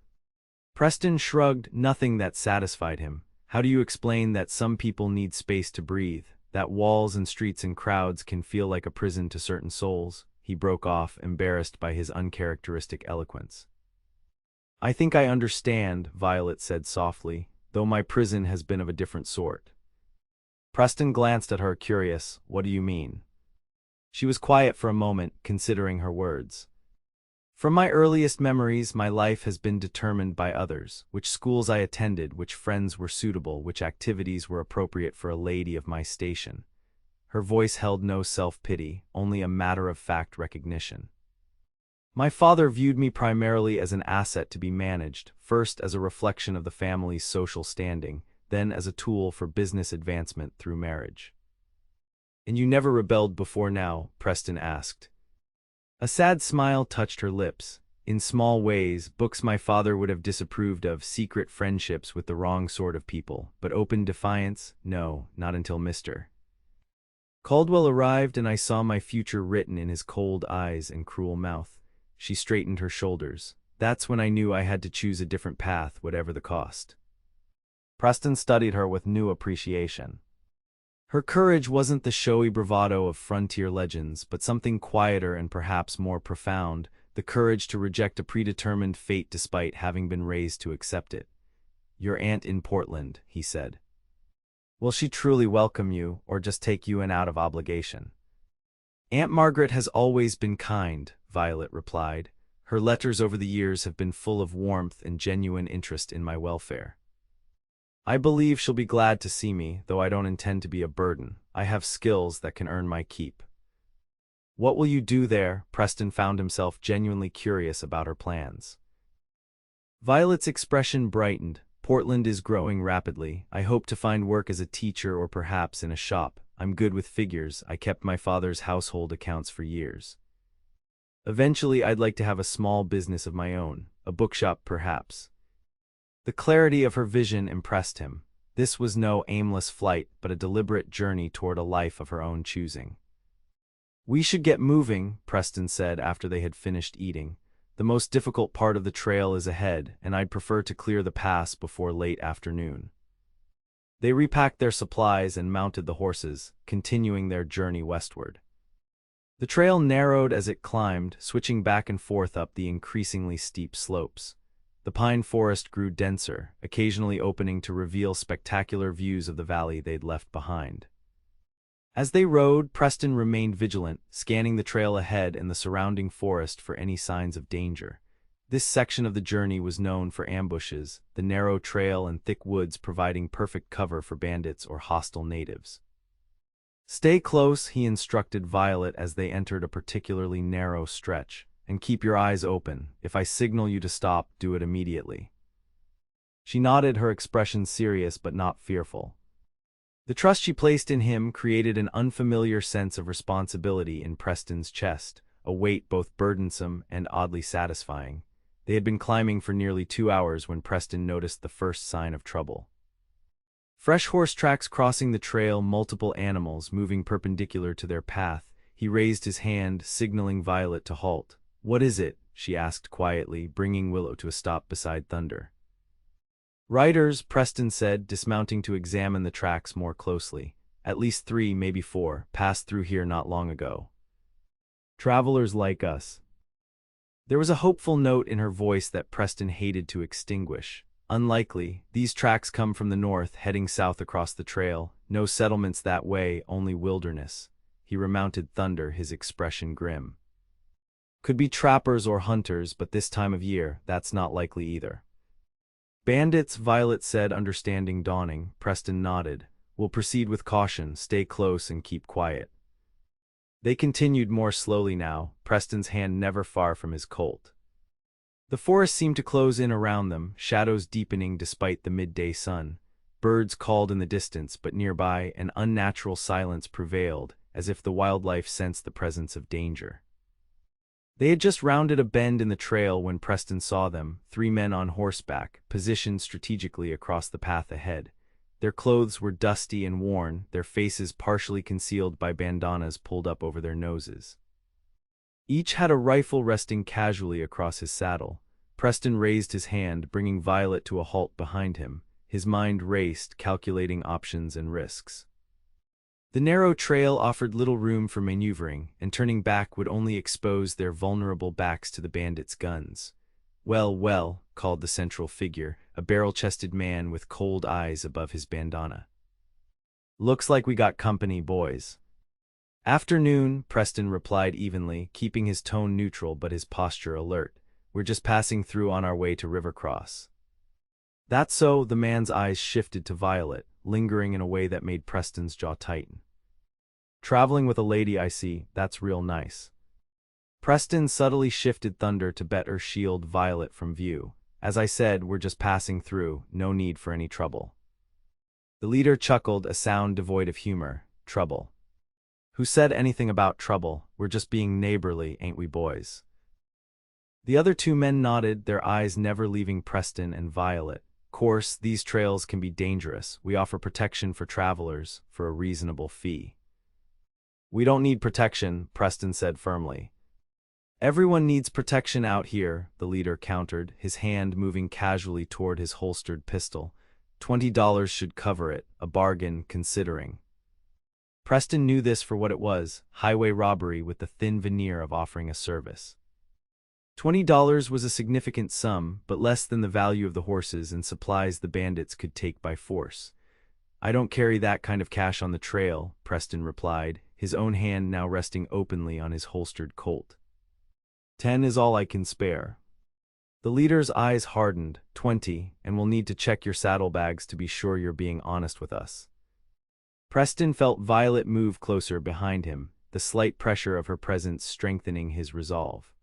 Preston shrugged. "Nothing that satisfied him. How do you explain that some people need space to breathe, that walls and streets and crowds can feel like a prison to certain souls?" He broke off, embarrassed by his uncharacteristic eloquence. "I think I understand," Violet said softly, "though my prison has been of a different sort." Preston glanced at her, curious. "What do you mean?" She was quiet for a moment, considering her words. "From my earliest memories, my life has been determined by others, which schools I attended, which friends were suitable, which activities were appropriate for a lady of my station." Her voice held no self-pity, only a matter-of-fact recognition. "My father viewed me primarily as an asset to be managed, first as a reflection of the family's social standing, then as a tool for business advancement through marriage." "And you never rebelled before now?" Preston asked. A sad smile touched her lips. "In small ways, books my father would have disapproved of, secret friendships with the wrong sort of people, but open defiance? No, not until Mr. Caldwell arrived and I saw my future written in his cold eyes and cruel mouth." She straightened her shoulders. "That's when I knew I had to choose a different path, whatever the cost." Preston studied her with new appreciation. Her courage wasn't the showy bravado of frontier legends, but something quieter and perhaps more profound, the courage to reject a predetermined fate despite having been raised to accept it. "Your aunt in Portland," he said. "Will she truly welcome you, or just take you in out of obligation?" "Aunt Margaret has always been kind," Violet replied. "Her letters over the years have been full of warmth and genuine interest in my welfare. I believe she'll be glad to see me, though I don't intend to be a burden. I have skills that can earn my keep." "What will you do there?" Preston found himself genuinely curious about her plans. Violet's expression brightened. "Portland is growing rapidly. I hope to find work as a teacher or perhaps in a shop. I'm good with figures. I kept my father's household accounts for years. Eventually, I'd like to have a small business of my own, a bookshop perhaps." The clarity of her vision impressed him. This was no aimless flight, but a deliberate journey toward a life of her own choosing. "We should get moving," Preston said after they had finished eating. "The most difficult part of the trail is ahead, and I'd prefer to clear the pass before late afternoon." They repacked their supplies and mounted the horses, continuing their journey westward. The trail narrowed as it climbed, switching back and forth up the increasingly steep slopes. The pine forest grew denser, occasionally opening to reveal spectacular views of the valley they'd left behind. As they rode, Preston remained vigilant, scanning the trail ahead and the surrounding forest for any signs of danger. This section of the journey was known for ambushes, the narrow trail and thick woods providing perfect cover for bandits or hostile natives. "Stay close," he instructed Violet as they entered a particularly narrow stretch, "and keep your eyes open. If I signal you to stop, do it immediately." She nodded, her expression serious but not fearful. The trust she placed in him created an unfamiliar sense of responsibility in Preston's chest, a weight both burdensome and oddly satisfying. They had been climbing for nearly 2 hours when Preston noticed the first sign of trouble. Fresh horse tracks crossing the trail, multiple animals moving perpendicular to their path. He raised his hand, signaling Violet to halt. "What is it?" she asked quietly, bringing Willow to a stop beside Thunder. "Riders," Preston said, dismounting to examine the tracks more closely. "At least 3, maybe 4, passed through here not long ago. Travelers like us." There was a hopeful note in her voice that Preston hated to extinguish. "Unlikely. These tracks come from the north, heading south across the trail. No settlements that way, only wilderness." He remounted Thunder, his expression grim. "Could be trappers or hunters, but this time of year, that's not likely either." "Bandits," Violet said, understanding dawning. Preston nodded. "We'll proceed with caution, stay close and keep quiet." They continued more slowly now, Preston's hand never far from his Colt. The forest seemed to close in around them, shadows deepening despite the midday sun. Birds called in the distance, but nearby an unnatural silence prevailed, as if the wildlife sensed the presence of danger. They had just rounded a bend in the trail when Preston saw them, 3 men on horseback, positioned strategically across the path ahead. Their clothes were dusty and worn, their faces partially concealed by bandanas pulled up over their noses. Each had a rifle resting casually across his saddle. Preston raised his hand, bringing Violet to a halt behind him. His mind raced, calculating options and risks. The narrow trail offered little room for maneuvering, and turning back would only expose their vulnerable backs to the bandits' guns. "Well, well," called the central figure, a barrel-chested man with cold eyes above his bandana. "Looks like we got company, boys." "Afternoon," Preston replied evenly, keeping his tone neutral but his posture alert. "We're just passing through on our way to Rivercross." "That's so," the man's eyes shifted to Violet, lingering in a way that made Preston's jaw tighten. "Traveling with a lady, I see. That's real nice." Preston subtly shifted Thunder to better shield Violet from view. "As I said, we're just passing through, no need for any trouble." The leader chuckled, a sound devoid of humor. "Trouble? Who said anything about trouble? We're just being neighborly, ain't we, boys?" The other 2 men nodded, their eyes never leaving Preston and Violet. "Course, these trails can be dangerous. We offer protection for travelers, for a reasonable fee." "We don't need protection," Preston said firmly. "Everyone needs protection out here," the leader countered, his hand moving casually toward his holstered pistol. $20 should cover it, a bargain, considering. Preston knew this for what it was, highway robbery with the thin veneer of offering a service. $20 was a significant sum, but less than the value of the horses and supplies the bandits could take by force. "I don't carry that kind of cash on the trail," Preston replied, his own hand now resting openly on his holstered Colt. "10 is all I can spare." The leader's eyes hardened. 20, and we'll need to check your saddlebags to be sure you're being honest with us. Preston felt Violet move closer behind him, the slight pressure of her presence strengthening his resolve.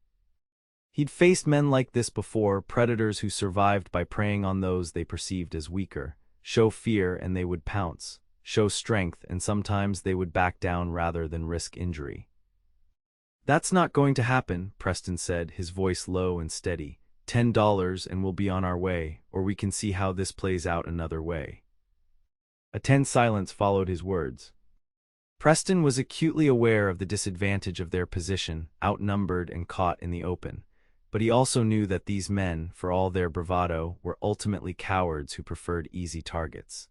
He'd faced men like this before, predators who survived by preying on those they perceived as weaker. Show fear and they would pounce, show strength and sometimes they would back down rather than risk injury. "That's not going to happen," Preston said, his voice low and steady. $10 and we'll be on our way, or we can see how this plays out another way." A tense silence followed his words. Preston was acutely aware of the disadvantage of their position, outnumbered and caught in the open. But he also knew that these men, for all their bravado, were ultimately cowards who preferred easy targets.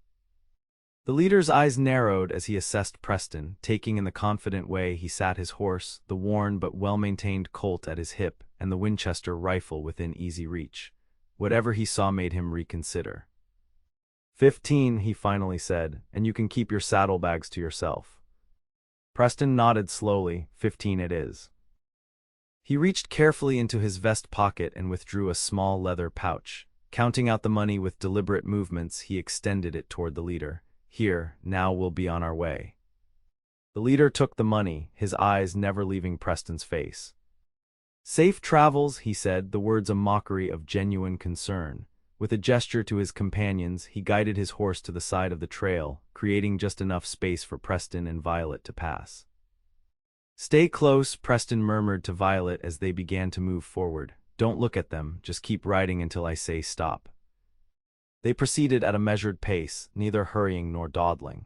The leader's eyes narrowed as he assessed Preston, taking in the confident way he sat his horse, the worn but well-maintained Colt at his hip, and the Winchester rifle within easy reach. Whatever he saw made him reconsider. 15, he finally said, "and you can keep your saddlebags to yourself." Preston nodded slowly. 15 it is. He reached carefully into his vest pocket and withdrew a small leather pouch. Counting out the money with deliberate movements, he extended it toward the leader. "Here, now we'll be on our way." The leader took the money, his eyes never leaving Preston's face. "Safe travels," he said, the words a mockery of genuine concern. With a gesture to his companions, he guided his horse to the side of the trail, creating just enough space for Preston and Violet to pass. "Stay close," Preston murmured to Violet as they began to move forward. "Don't look at them, just keep riding until I say stop." They proceeded at a measured pace, neither hurrying nor dawdling.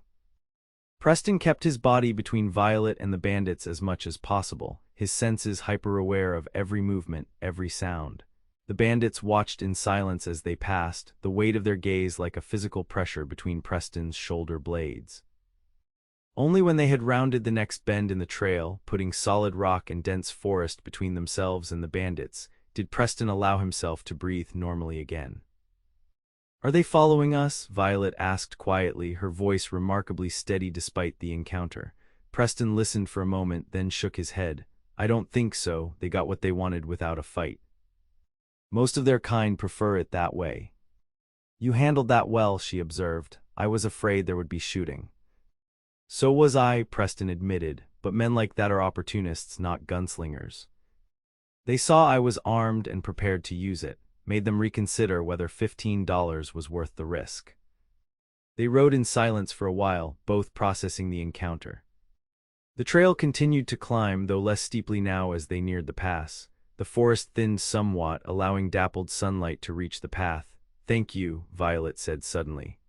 Preston kept his body between Violet and the bandits as much as possible, his senses hyper-aware of every movement, every sound. The bandits watched in silence as they passed, the weight of their gaze like a physical pressure between Preston's shoulder blades. Only when they had rounded the next bend in the trail, putting solid rock and dense forest between themselves and the bandits, did Preston allow himself to breathe normally again. "Are they following us?" Violet asked quietly, her voice remarkably steady despite the encounter. Preston listened for a moment, then shook his head. "I don't think so. They got what they wanted without a fight. Most of their kind prefer it that way." "You handled that well," she observed. "I was afraid there would be shooting." "So was I," Preston admitted, "but men like that are opportunists, not gunslingers." They saw I was armed and prepared to use it, made them reconsider whether $15 was worth the risk. They rode in silence for a while, both processing the encounter. The trail continued to climb, though less steeply now as they neared the pass. The forest thinned somewhat, allowing dappled sunlight to reach the path. "Thank you," Violet said suddenly,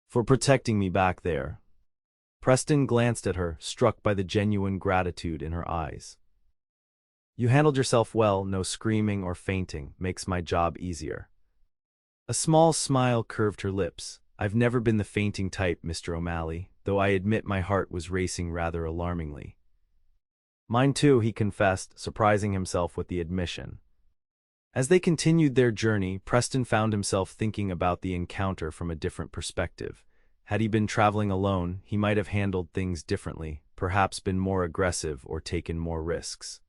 "for protecting me back there." Preston glanced at her, struck by the genuine gratitude in her eyes. "You handled yourself well, no screaming or fainting, makes my job easier." A small smile curved her lips. "I've never been the fainting type, Mr. O'Malley, though I admit my heart was racing rather alarmingly." "Mine too," he confessed, surprising himself with the admission. As they continued their journey, Preston found himself thinking about the encounter from a different perspective. Had he been traveling alone, he might have handled things differently, perhaps been more aggressive or taken more risks.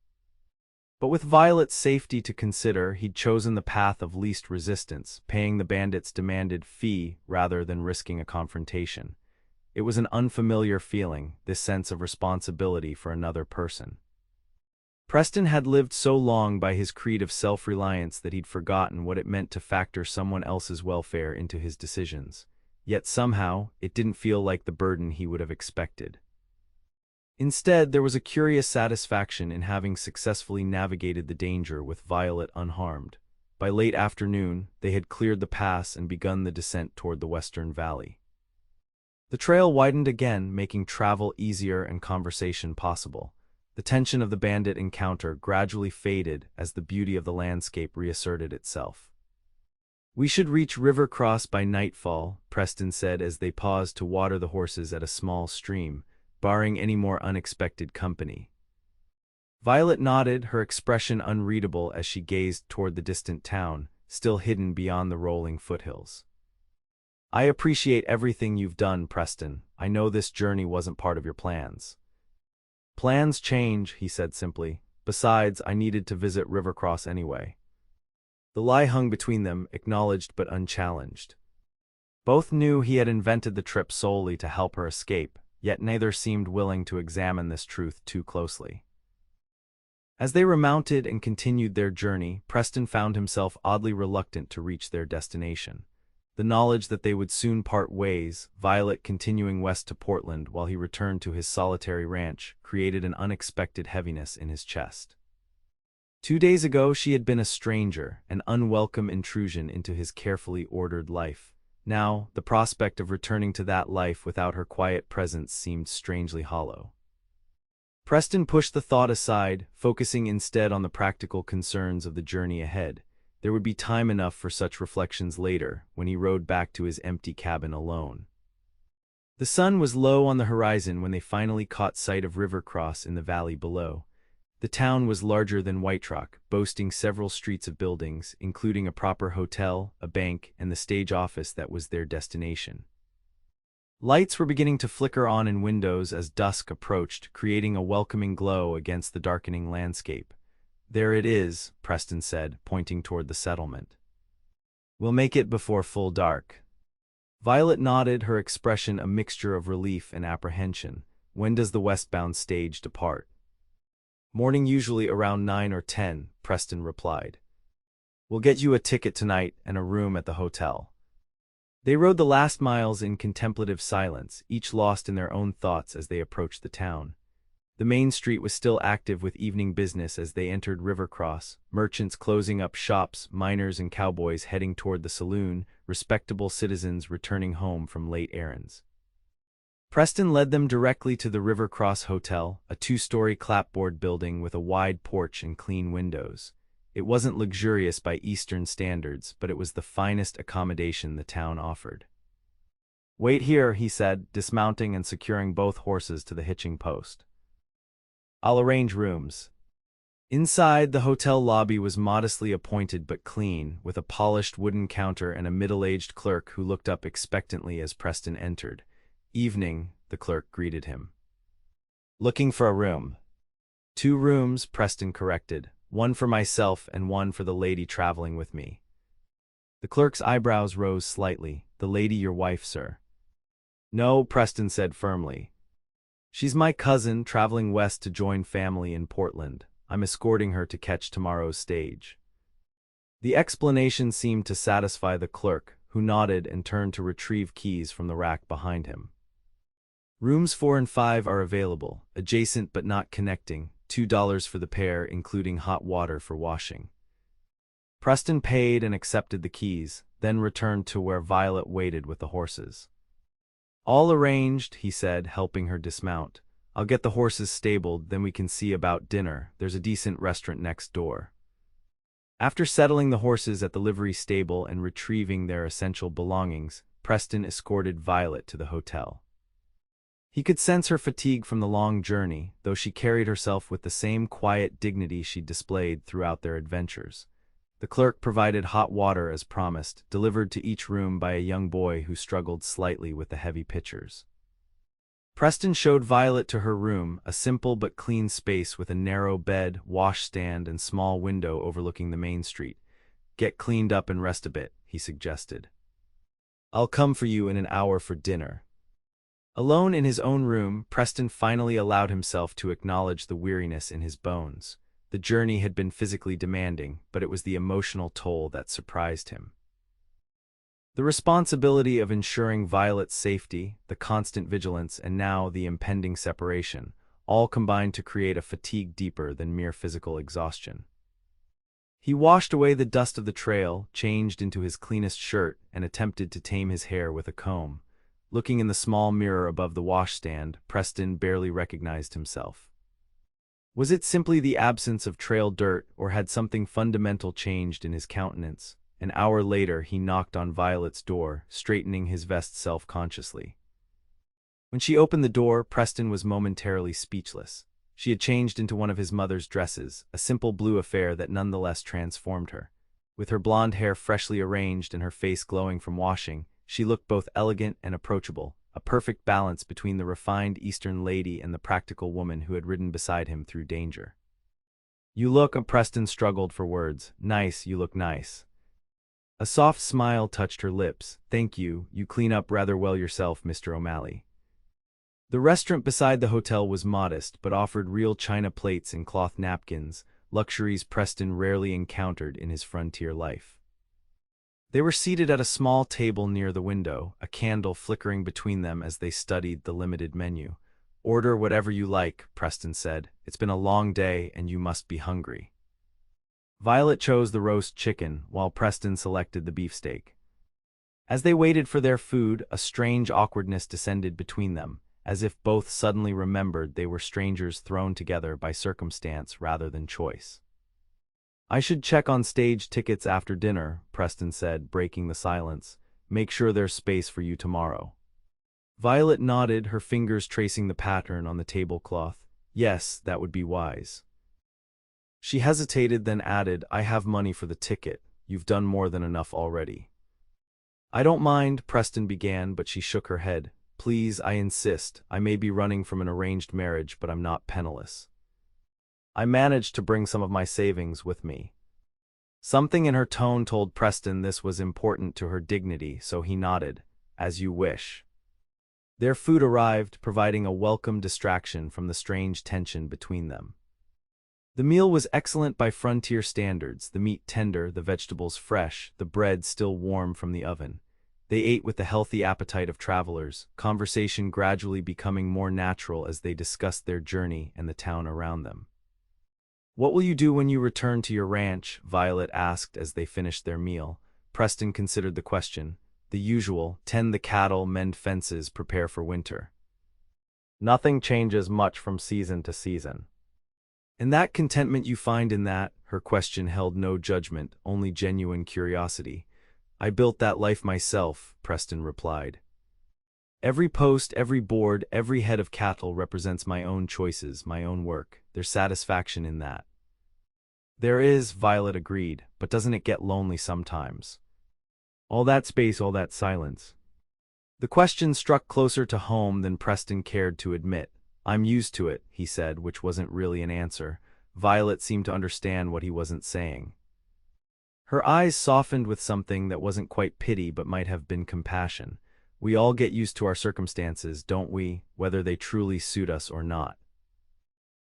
But with Violet's safety to consider, he'd chosen the path of least resistance, paying the bandits' demanded fee rather than risking a confrontation. It was an unfamiliar feeling, this sense of responsibility for another person. Preston had lived so long by his creed of self-reliance that he'd forgotten what it meant to factor someone else's welfare into his decisions. Yet somehow, it didn't feel like the burden he would have expected. Instead, there was a curious satisfaction in having successfully navigated the danger with Violet unharmed. By late afternoon, they had cleared the pass and begun the descent toward the western valley. The trail widened again, making travel easier and conversation possible. The tension of the bandit encounter gradually faded as the beauty of the landscape reasserted itself. "We should reach River Cross by nightfall," Preston said as they paused to water the horses at a small stream, barring any more unexpected company. Violet nodded, her expression unreadable as she gazed toward the distant town, still hidden beyond the rolling foothills. I appreciate everything you've done, Preston. I know this journey wasn't part of your plans. Plans change, he said simply. Besides, I needed to visit Rivercross anyway. The lie hung between them, acknowledged but unchallenged. Both knew he had invented the trip solely to help her escape, yet neither seemed willing to examine this truth too closely. As they remounted and continued their journey, Preston found himself oddly reluctant to reach their destination. The knowledge that they would soon part ways, Violet continuing west to Portland while he returned to his solitary ranch, created an unexpected heaviness in his chest. 2 days ago she had been a stranger, an unwelcome intrusion into his carefully ordered life. Now, the prospect of returning to that life without her quiet presence seemed strangely hollow. Preston pushed the thought aside, focusing instead on the practical concerns of the journey ahead. There would be time enough for such reflections later, when he rode back to his empty cabin alone. The sun was low on the horizon when they finally caught sight of Rivercross in the valley below. The town was larger than White Rock, boasting several streets of buildings, including a proper hotel, a bank, and the stage office that was their destination. Lights were beginning to flicker on in windows as dusk approached, creating a welcoming glow against the darkening landscape. There it is, Preston said, pointing toward the settlement. We'll make it before full dark. Violet nodded, her expression a mixture of relief and apprehension. When does the westbound stage depart? Morning, usually around 9 or 10, Preston replied. We'll get you a ticket tonight and a room at the hotel. They rode the last miles in contemplative silence, each lost in their own thoughts as they approached the town. The main street was still active with evening business as they entered Rivercross, merchants closing up shops, miners and cowboys heading toward the saloon, respectable citizens returning home from late errands. Preston led them directly to the Rivercross Hotel, a 2-story clapboard building with a wide porch and clean windows. It wasn't luxurious by Eastern standards, but it was the finest accommodation the town offered. Wait here, he said, dismounting and securing both horses to the hitching post. I'll arrange rooms. Inside, the hotel lobby was modestly appointed but clean, with a polished wooden counter and a middle-aged clerk who looked up expectantly as Preston entered. Evening, the clerk greeted him. Looking for a room. 2 rooms, Preston corrected, one for myself and one for the lady traveling with me. The clerk's eyebrows rose slightly. The lady your wife, sir? No, Preston said firmly. She's my cousin, traveling west to join family in Portland. I'm escorting her to catch tomorrow's stage. The explanation seemed to satisfy the clerk, who nodded and turned to retrieve keys from the rack behind him. Rooms 4 and 5 are available, adjacent but not connecting, $2 for the pair, including hot water for washing. Preston paid and accepted the keys, then returned to where Violet waited with the horses. All arranged, he said, helping her dismount. I'll get the horses stabled, then we can see about dinner. There's a decent restaurant next door. After settling the horses at the livery stable and retrieving their essential belongings, Preston escorted Violet to the hotel. He could sense her fatigue from the long journey, though she carried herself with the same quiet dignity she'd displayed throughout their adventures. The clerk provided hot water as promised, delivered to each room by a young boy who struggled slightly with the heavy pitchers. Preston showed Violet to her room, a simple but clean space with a narrow bed, washstand, and small window overlooking the main street. Get cleaned up and rest a bit, he suggested. I'll come for you in an hour for dinner. Alone in his own room, Preston finally allowed himself to acknowledge the weariness in his bones. The journey had been physically demanding, but it was the emotional toll that surprised him. The responsibility of ensuring Violet's safety, the constant vigilance, and now the impending separation, all combined to create a fatigue deeper than mere physical exhaustion. He washed away the dust of the trail, changed into his cleanest shirt, and attempted to tame his hair with a comb. Looking in the small mirror above the washstand, Preston barely recognized himself. Was it simply the absence of trail dirt, or had something fundamental changed in his countenance? An hour later, he knocked on Violet's door, straightening his vest self-consciously. When she opened the door, Preston was momentarily speechless. She had changed into one of his mother's dresses, a simple blue affair that nonetheless transformed her. With her blonde hair freshly arranged and her face glowing from washing, she looked both elegant and approachable, a perfect balance between the refined Eastern lady and the practical woman who had ridden beside him through danger. "You look," Preston struggled for words. "Nice, you look nice." A soft smile touched her lips. "Thank you, you clean up rather well yourself, Mr. O'Malley." The restaurant beside the hotel was modest, but offered real china plates and cloth napkins, luxuries Preston rarely encountered in his frontier life. They were seated at a small table near the window, a candle flickering between them as they studied the limited menu. "Order whatever you like," Preston said. "It's been a long day and you must be hungry." Violet chose the roast chicken, while Preston selected the beefsteak. As they waited for their food, a strange awkwardness descended between them, as if both suddenly remembered they were strangers thrown together by circumstance rather than choice. "I should check on stage tickets after dinner," Preston said, breaking the silence. "Make sure there's space for you tomorrow." Violet nodded, her fingers tracing the pattern on the tablecloth. "Yes, that would be wise." She hesitated, then added, "I have money for the ticket. You've done more than enough already." "I don't mind," Preston began, but she shook her head. "Please, I insist. I may be running from an arranged marriage, but I'm not penniless. I managed to bring some of my savings with me." Something in her tone told Preston this was important to her dignity, so he nodded. "As you wish." Their food arrived, providing a welcome distraction from the strange tension between them. The meal was excellent by frontier standards, the meat tender, the vegetables fresh, the bread still warm from the oven. They ate with the healthy appetite of travelers, conversation gradually becoming more natural as they discussed their journey and the town around them. "What will you do when you return to your ranch?" Violet asked as they finished their meal. Preston considered the question. "The usual, tend the cattle, mend fences, prepare for winter. Nothing changes much from season to season." "And that contentment you find in that?" Her question held no judgment, only genuine curiosity. "I built that life myself," Preston replied. "Every post, every board, every head of cattle represents my own choices, my own work. There's satisfaction in that." "There is," Violet agreed, "but doesn't it get lonely sometimes? All that space, all that silence." The question struck closer to home than Preston cared to admit. "I'm used to it," he said, which wasn't really an answer. Violet seemed to understand what he wasn't saying. Her eyes softened with something that wasn't quite pity but might have been compassion. "We all get used to our circumstances, don't we, whether they truly suit us or not?"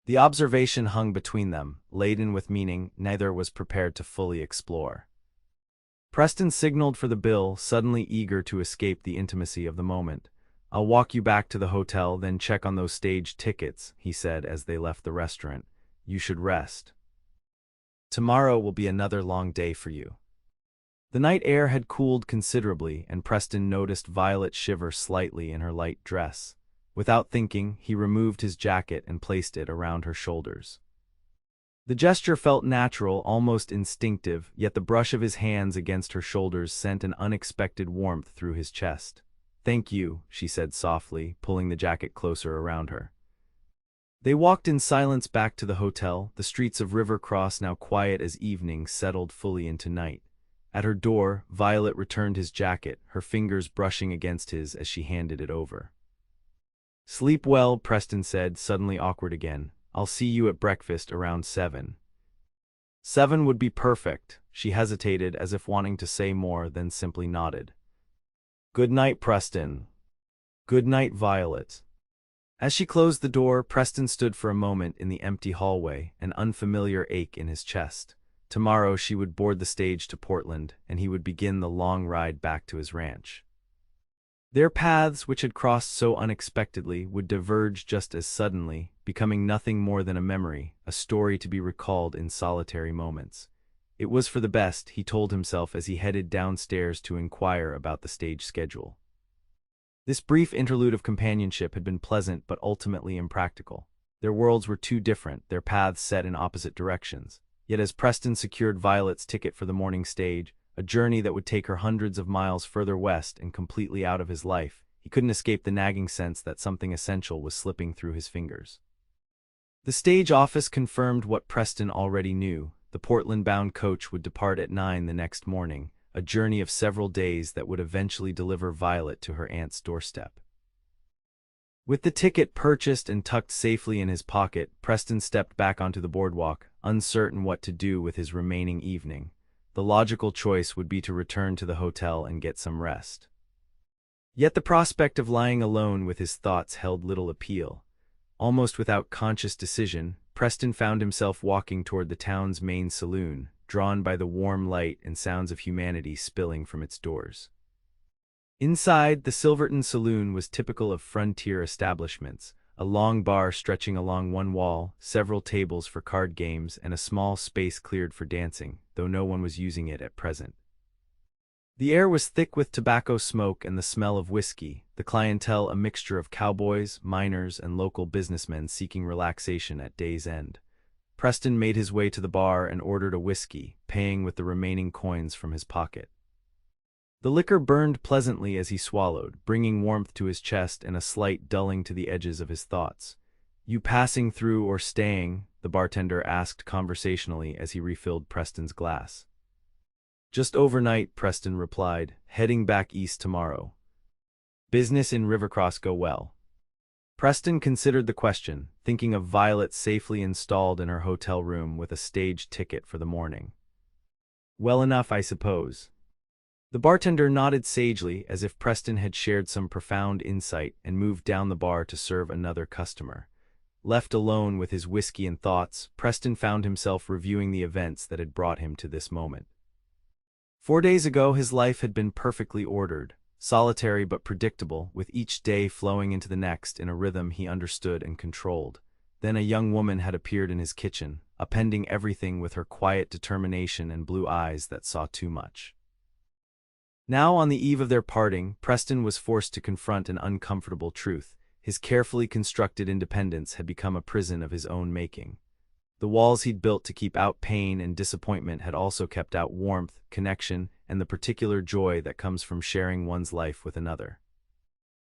The observation hung between them, laden with meaning neither was prepared to fully explore. Preston signaled for the bill, suddenly eager to escape the intimacy of the moment. "I'll walk you back to the hotel, then check on those stage tickets," he said as they left the restaurant. "You should rest. Tomorrow will be another long day for you." The night air had cooled considerably, and Preston noticed Violet shiver slightly in her light dress. Without thinking, he removed his jacket and placed it around her shoulders. The gesture felt natural, almost instinctive, yet the brush of his hands against her shoulders sent an unexpected warmth through his chest. "Thank you," she said softly, pulling the jacket closer around her. They walked in silence back to the hotel, the streets of River Cross now quiet as evening settled fully into night. At her door, Violet returned his jacket, her fingers brushing against his as she handed it over. "Sleep well," Preston said, suddenly awkward again. "I'll see you at breakfast around 7. 7 would be perfect." She hesitated as if wanting to say more, then simply nodded. "Good night, Preston." "Good night, Violet." As she closed the door, Preston stood for a moment in the empty hallway, an unfamiliar ache in his chest. Tomorrow she would board the stage to Portland, and he would begin the long ride back to his ranch. Their paths, which had crossed so unexpectedly, would diverge just as suddenly, becoming nothing more than a memory, a story to be recalled in solitary moments. It was for the best, he told himself as he headed downstairs to inquire about the stage schedule. This brief interlude of companionship had been pleasant but ultimately impractical. Their worlds were too different, their paths set in opposite directions. Yet as Preston secured Violet's ticket for the morning stage, a journey that would take her hundreds of miles further west and completely out of his life, he couldn't escape the nagging sense that something essential was slipping through his fingers. The stage office confirmed what Preston already knew. The Portland-bound coach would depart at 9 the next morning, a journey of several days that would eventually deliver Violet to her aunt's doorstep. With the ticket purchased and tucked safely in his pocket, Preston stepped back onto the boardwalk, uncertain what to do with his remaining evening. The logical choice would be to return to the hotel and get some rest. Yet the prospect of lying alone with his thoughts held little appeal. Almost without conscious decision, Preston found himself walking toward the town's main saloon, drawn by the warm light and sounds of humanity spilling from its doors. Inside, the Silverton Saloon was typical of frontier establishments, a long bar stretching along one wall, several tables for card games, and a small space cleared for dancing, though no one was using it at present. The air was thick with tobacco smoke and the smell of whiskey, the clientele a mixture of cowboys, miners, and local businessmen seeking relaxation at day's end. Preston made his way to the bar and ordered a whiskey, paying with the remaining coins from his pocket. The liquor burned pleasantly as he swallowed, bringing warmth to his chest and a slight dulling to the edges of his thoughts. "You passing through or staying?" the bartender asked conversationally as he refilled Preston's glass. "Just overnight," Preston replied, "heading back east tomorrow. Business in Rivercross go well." Preston considered the question, thinking of Violet safely installed in her hotel room with a stage ticket for the morning. "Well enough, I suppose." The bartender nodded sagely as if Preston had shared some profound insight and moved down the bar to serve another customer. Left alone with his whiskey and thoughts, Preston found himself reviewing the events that had brought him to this moment. 4 days ago his life had been perfectly ordered, solitary but predictable, with each day flowing into the next in a rhythm he understood and controlled. Then a young woman had appeared in his kitchen, upending everything with her quiet determination and blue eyes that saw too much. Now, on the eve of their parting, Preston was forced to confront an uncomfortable truth. His carefully constructed independence had become a prison of his own making. The walls he'd built to keep out pain and disappointment had also kept out warmth, connection, and the particular joy that comes from sharing one's life with another.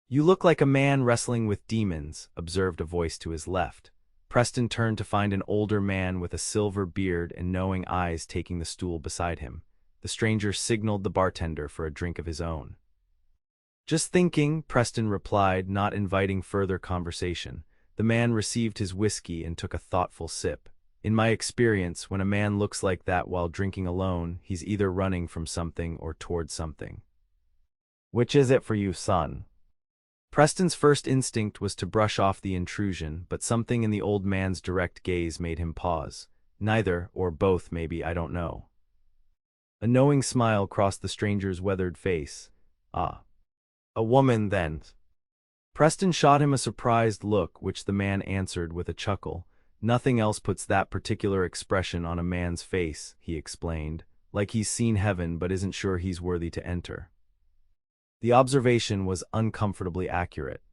"You look like a man wrestling with demons," observed a voice to his left. Preston turned to find an older man with a silver beard and knowing eyes taking the stool beside him. The stranger signaled the bartender for a drink of his own. "Just thinking," Preston replied, not inviting further conversation. The man received his whiskey and took a thoughtful sip. "In my experience, when a man looks like that while drinking alone, he's either running from something or toward something." "Which is it for you, son?" Preston's first instinct was to brush off the intrusion, but something in the old man's direct gaze made him pause. "Neither, or both maybe, I don't know." A knowing smile crossed the stranger's weathered face. "Ah. A woman, then?" Preston shot him a surprised look, which the man answered with a chuckle. "Nothing else puts that particular expression on a man's face," he explained, "like he's seen heaven but isn't sure he's worthy to enter." The observation was uncomfortably accurate.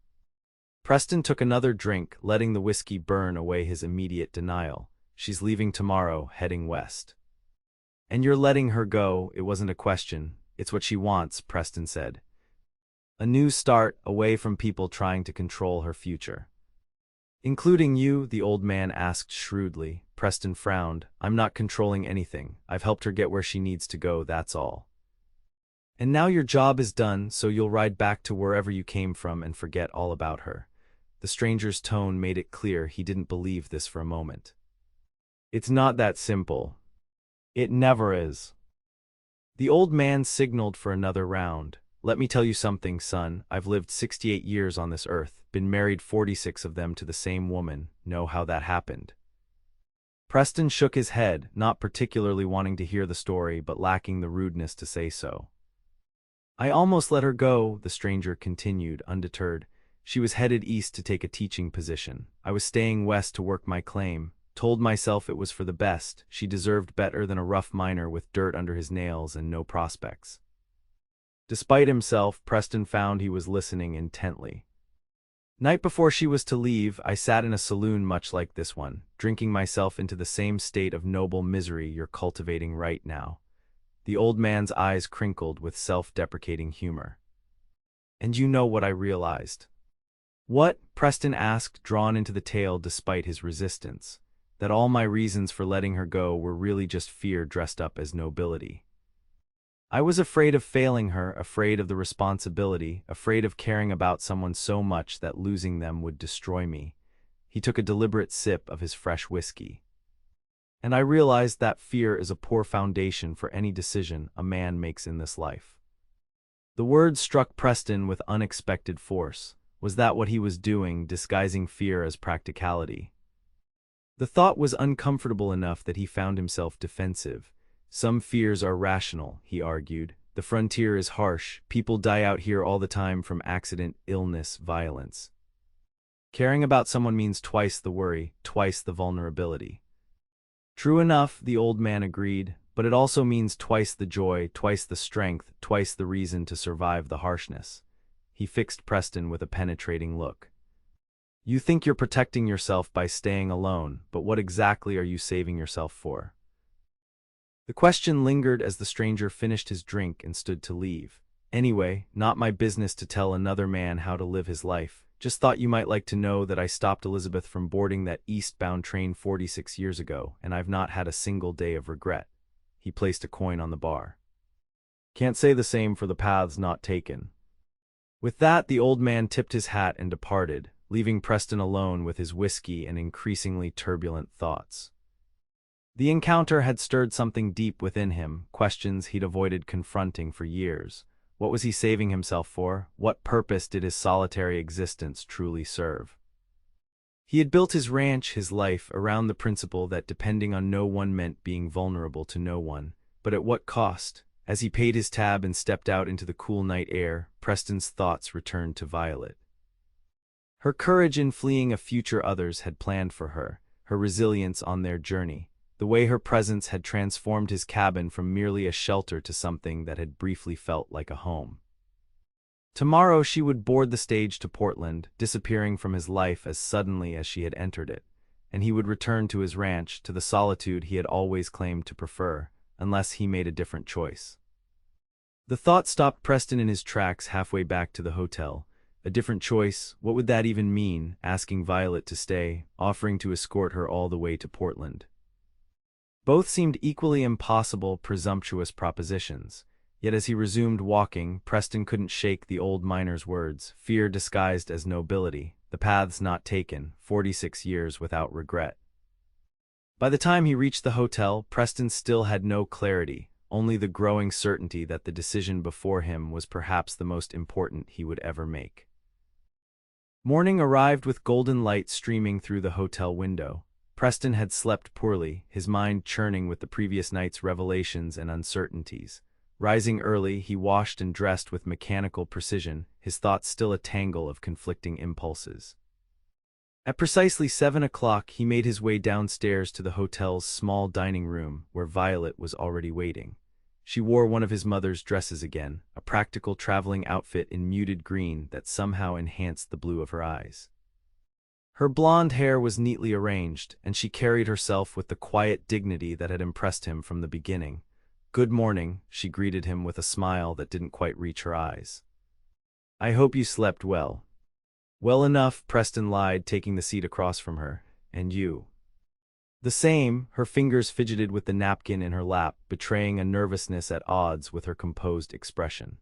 Preston took another drink, letting the whiskey burn away his immediate denial. "She's leaving tomorrow, heading west." "And you're letting her go?" "It wasn't a question. It's what she wants," Preston said. "A new start, away from people trying to control her future." "Including you?" the old man asked shrewdly. Preston frowned. "I'm not controlling anything. I've helped her get where she needs to go, that's all." "And now your job is done, so you'll ride back to wherever you came from and forget all about her." The stranger's tone made it clear he didn't believe this for a moment. "It's not that simple. It never is." The old man signaled for another round. "Let me tell you something, son. I've lived 68 years on this earth, been married 46 of them to the same woman, know how that happened." Preston shook his head, not particularly wanting to hear the story but lacking the rudeness to say so. "I almost let her go," the stranger continued, undeterred. "She was headed east to take a teaching position. I was staying west to work my claim. Told myself it was for the best. She deserved better than a rough miner with dirt under his nails and no prospects." Despite himself, Preston found he was listening intently. "Night before she was to leave, I sat in a saloon much like this one, drinking myself into the same state of noble misery you're cultivating right now." The old man's eyes crinkled with self-deprecating humor. "And you know what I realized?" What? Preston asked, drawn into the tale despite his resistance. That all my reasons for letting her go were really just fear dressed up as nobility. I was afraid of failing her, afraid of the responsibility, afraid of caring about someone so much that losing them would destroy me. He took a deliberate sip of his fresh whiskey. And I realized that fear is a poor foundation for any decision a man makes in this life. The words struck Preston with unexpected force. Was that what he was doing, disguising fear as practicality? The thought was uncomfortable enough that he found himself defensive. Some fears are rational, he argued. The frontier is harsh. People die out here all the time from accident, illness, violence. Caring about someone means twice the worry, twice the vulnerability. True enough, the old man agreed, but it also means twice the joy, twice the strength, twice the reason to survive the harshness. He fixed Preston with a penetrating look. You think you're protecting yourself by staying alone, but what exactly are you saving yourself for? The question lingered as the stranger finished his drink and stood to leave. Anyway, not my business to tell another man how to live his life. Just thought you might like to know that I stopped Elizabeth from boarding that eastbound train 46 years ago, and I've not had a single day of regret. He placed a coin on the bar. Can't say the same for the paths not taken. With that, the old man tipped his hat and departed, leaving Preston alone with his whiskey and increasingly turbulent thoughts. The encounter had stirred something deep within him, questions he'd avoided confronting for years. What was he saving himself for? What purpose did his solitary existence truly serve? He had built his ranch, his life, around the principle that depending on no one meant being vulnerable to no one. But at what cost? As he paid his tab and stepped out into the cool night air, Preston's thoughts returned to Violet. Her courage in fleeing a future others had planned for her, her resilience on their journey. The way her presence had transformed his cabin from merely a shelter to something that had briefly felt like a home. Tomorrow she would board the stage to Portland, disappearing from his life as suddenly as she had entered it, and he would return to his ranch, to the solitude he had always claimed to prefer, unless he made a different choice. The thought stopped Preston in his tracks halfway back to the hotel. A different choice? What would that even mean? Asking Violet to stay, offering to escort her all the way to Portland. Both seemed equally impossible, presumptuous propositions. Yet as he resumed walking, Preston couldn't shake the old miner's words, fear disguised as nobility, the paths not taken, 46 years without regret. By the time he reached the hotel, Preston still had no clarity, only the growing certainty that the decision before him was perhaps the most important he would ever make. Morning arrived with golden light streaming through the hotel window. Preston had slept poorly, his mind churning with the previous night's revelations and uncertainties. Rising early, he washed and dressed with mechanical precision, his thoughts still a tangle of conflicting impulses. At precisely 7 o'clock, he made his way downstairs to the hotel's small dining room, where Violet was already waiting. She wore one of his mother's dresses again, a practical traveling outfit in muted green that somehow enhanced the blue of her eyes. Her blonde hair was neatly arranged, and she carried herself with the quiet dignity that had impressed him from the beginning. "Good morning," she greeted him with a smile that didn't quite reach her eyes. "I hope you slept well." "Well enough," Preston lied, taking the seat across from her. "And you?" "The same." Her fingers fidgeted with the napkin in her lap, betraying a nervousness at odds with her composed expression.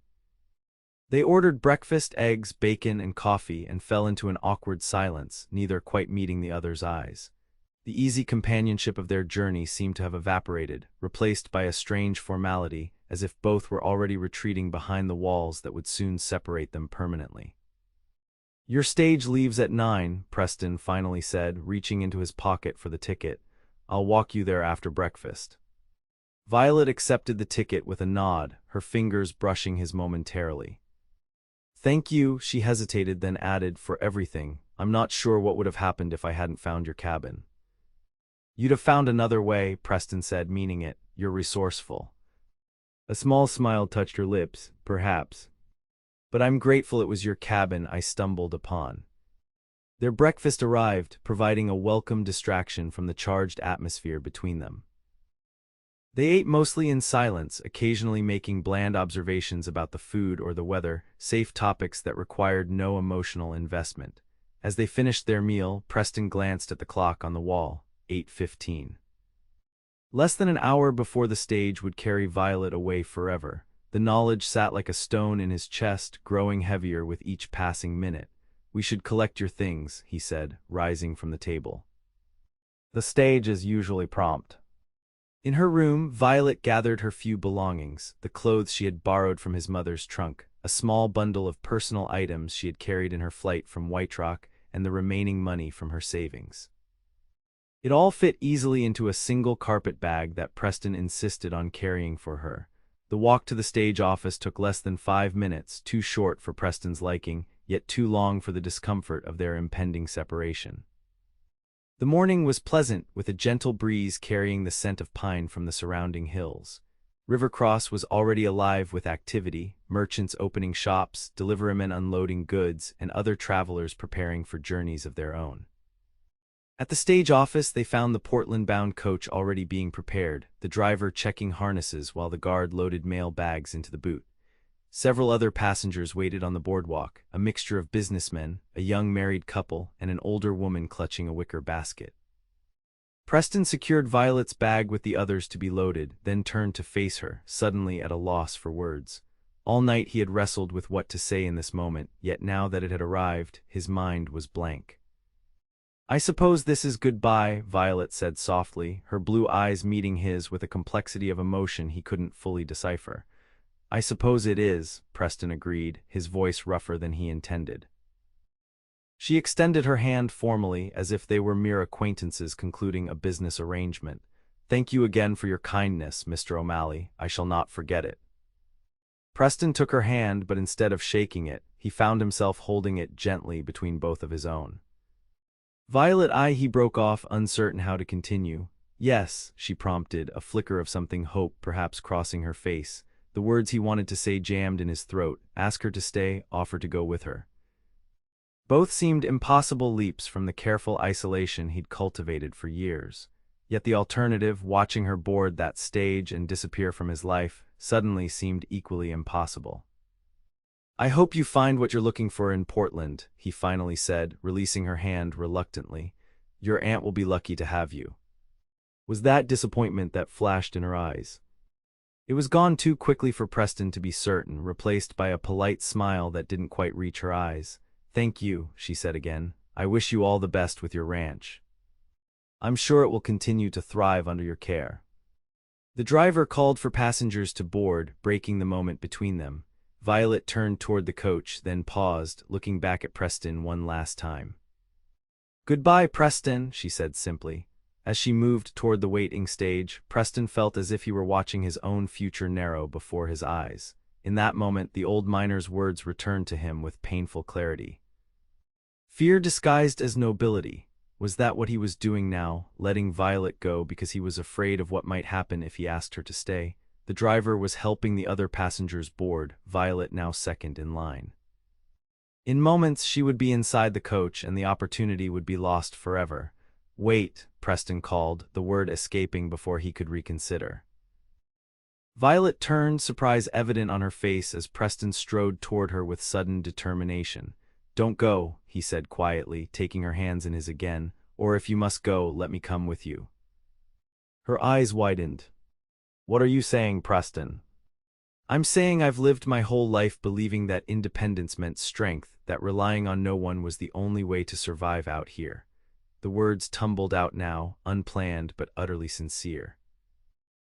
They ordered breakfast, eggs, bacon, and coffee, and fell into an awkward silence, neither quite meeting the other's eyes. The easy companionship of their journey seemed to have evaporated, replaced by a strange formality, as if both were already retreating behind the walls that would soon separate them permanently. "Your stage leaves at 9, Preston finally said, reaching into his pocket for the ticket. "I'll walk you there after breakfast." Violet accepted the ticket with a nod, her fingers brushing his momentarily. "Thank you," she hesitated, then added, "for everything. I'm not sure what would have happened if I hadn't found your cabin." "You'd have found another way," Preston said, meaning it. "You're resourceful." A small smile touched her lips, perhaps. "But I'm grateful it was your cabin I stumbled upon." Their breakfast arrived, providing a welcome distraction from the charged atmosphere between them. They ate mostly in silence, occasionally making bland observations about the food or the weather, safe topics that required no emotional investment. As they finished their meal, Preston glanced at the clock on the wall. 8:15. Less than an hour before the stage would carry Violet away forever. The knowledge sat like a stone in his chest, growing heavier with each passing minute. "We should collect your things," he said, rising from the table. The stage is usually prompt. In her room, Violet gathered her few belongings, the clothes she had borrowed from his mother's trunk, a small bundle of personal items she had carried in her flight from White Rock, and the remaining money from her savings. It all fit easily into a single carpet bag that Preston insisted on carrying for her. The walk to the stage office took less than 5 minutes, too short for Preston's liking, yet too long for the discomfort of their impending separation. The morning was pleasant, with a gentle breeze carrying the scent of pine from the surrounding hills. Rivercross was already alive with activity, merchants opening shops, deliverymen unloading goods, and other travelers preparing for journeys of their own. At the stage office, they found the Portland-bound coach already being prepared, the driver checking harnesses while the guard loaded mail bags into the boot. Several other passengers waited on the boardwalk, a mixture of businessmen, a young married couple, and an older woman clutching a wicker basket. Preston secured Violet's bag with the others to be loaded, then turned to face her, suddenly at a loss for words. All night he had wrestled with what to say in this moment, yet now that it had arrived, his mind was blank. "I suppose this is goodbye," Violet said softly, her blue eyes meeting his with a complexity of emotion he couldn't fully decipher. "I suppose it is," Preston agreed, his voice rougher than he intended. She extended her hand formally, as if they were mere acquaintances concluding a business arrangement. "Thank you again for your kindness, Mr. O'Malley. I shall not forget it." Preston took her hand, but instead of shaking it, he found himself holding it gently between both of his own. "Violet, he broke off, uncertain how to continue. "Yes," she prompted, a flicker of something hope perhaps crossing her face. The words he wanted to say jammed in his throat. Ask her to stay, offer to go with her. Both seemed impossible leaps from the careful isolation he'd cultivated for years. Yet the alternative, watching her board that stage and disappear from his life, suddenly seemed equally impossible. "I hope you find what you're looking for in Portland," he finally said, releasing her hand reluctantly. "Your aunt will be lucky to have you." Was that disappointment that flashed in her eyes? It was gone too quickly for Preston to be certain, replaced by a polite smile that didn't quite reach her eyes. "Thank you," she said again. "I wish you all the best with your ranch. I'm sure it will continue to thrive under your care." The driver called for passengers to board, breaking the moment between them. Violet turned toward the coach, then paused, looking back at Preston one last time. "Goodbye, Preston," she said simply. As she moved toward the waiting stage, Preston felt as if he were watching his own future narrow before his eyes. In that moment, the old miner's words returned to him with painful clarity. Fear disguised as nobility. Was that what he was doing now, letting Violet go because he was afraid of what might happen if he asked her to stay? The driver was helping the other passengers board, Violet now second in line. In moments, she would be inside the coach and the opportunity would be lost forever. "Wait," Preston called, the word escaping before he could reconsider. Violet turned, surprise evident on her face as Preston strode toward her with sudden determination. "Don't go," he said quietly, taking her hands in his again, "or if you must go, let me come with you." Her eyes widened. "What are you saying, Preston?" "I'm saying I've lived my whole life believing that independence meant strength, that relying on no one was the only way to survive out here." The words tumbled out now, unplanned but utterly sincere.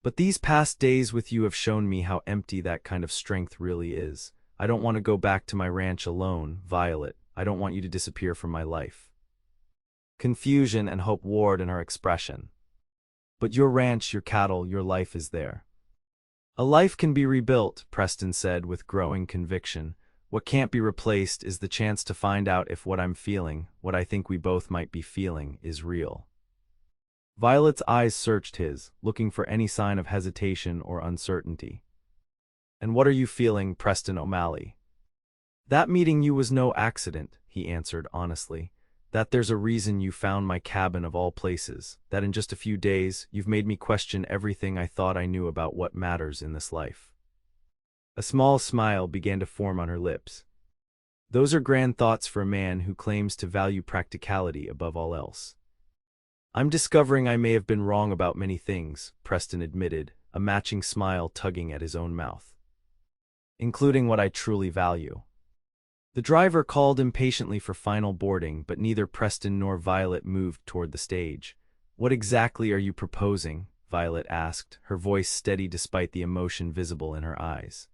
"But these past days with you have shown me how empty that kind of strength really is. I don't want to go back to my ranch alone, Violet. I don't want you to disappear from my life." Confusion and hope warred in her expression. "But your ranch, your cattle, your life is there." "A life can be rebuilt," Preston said with growing conviction. "What can't be replaced is the chance to find out if what I'm feeling, what I think we both might be feeling, is real." Violet's eyes searched his, looking for any sign of hesitation or uncertainty. "And what are you feeling, Preston O'Malley?" "That meeting you was no accident," he answered honestly. "That there's a reason you found my cabin of all places, that in just a few days you've made me question everything I thought I knew about what matters in this life." A small smile began to form on her lips. Those are grand thoughts for a man who claims to value practicality above all else. I'm discovering I may have been wrong about many things, Preston admitted, a matching smile tugging at his own mouth. Including what I truly value. The driver called impatiently for final boarding, but neither Preston nor Violet moved toward the stage. What exactly are you proposing? Violet asked, her voice steady despite the emotion visible in her eyes.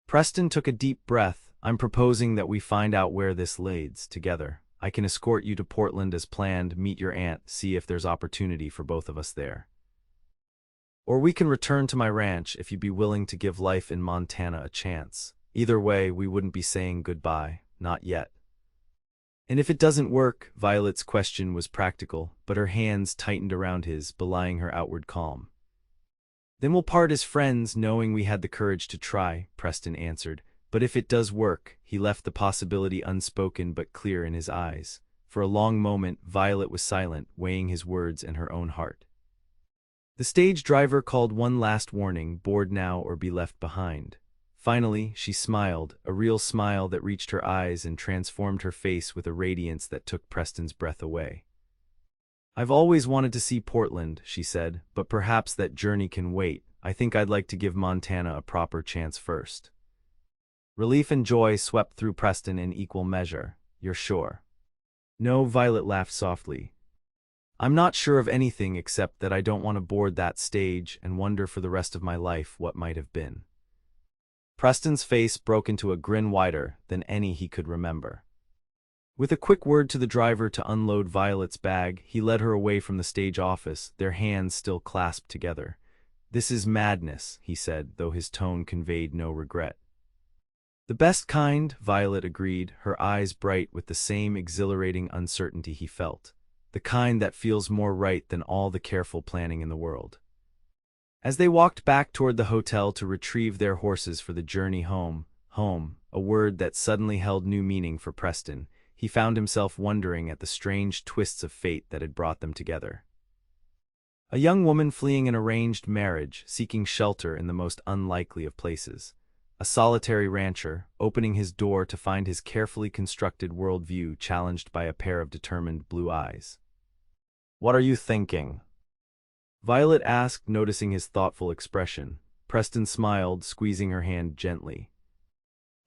Preston took a deep breath. I'm proposing that we find out where this leads, together. I can escort you to Portland as planned, meet your aunt, see if there's opportunity for both of us there. Or we can return to my ranch if you'd be willing to give life in Montana a chance. Either way, we wouldn't be saying goodbye, not yet. And if it doesn't work, Violet's question was practical, but her hands tightened around his, belying her outward calm. Then we'll part as friends, knowing we had the courage to try, Preston answered. But if it does work, he left the possibility unspoken but clear in his eyes. For a long moment, Violet was silent, weighing his words in her own heart. The stage driver called one last warning, board now or be left behind. Finally, she smiled, a real smile that reached her eyes and transformed her face with a radiance that took Preston's breath away. I've always wanted to see Portland, she said, but perhaps that journey can wait. I think I'd like to give Montana a proper chance first. Relief and joy swept through Preston in equal measure. You're sure? No, Violet laughed softly. I'm not sure of anything except that I don't want to board that stage and wonder for the rest of my life what might have been. Preston's face broke into a grin wider than any he could remember. With a quick word to the driver to unload Violet's bag, he led her away from the stage office, their hands still clasped together. This is madness, he said, though his tone conveyed no regret. The best kind, Violet agreed, her eyes bright with the same exhilarating uncertainty he felt. The kind that feels more right than all the careful planning in the world. As they walked back toward the hotel to retrieve their horses for the journey home, a word that suddenly held new meaning for Preston, he found himself wondering at the strange twists of fate that had brought them together. A young woman fleeing an arranged marriage, seeking shelter in the most unlikely of places. A solitary rancher, opening his door to find his carefully constructed worldview challenged by a pair of determined blue eyes. What are you thinking? Violet asked, noticing his thoughtful expression. Preston smiled, squeezing her hand gently.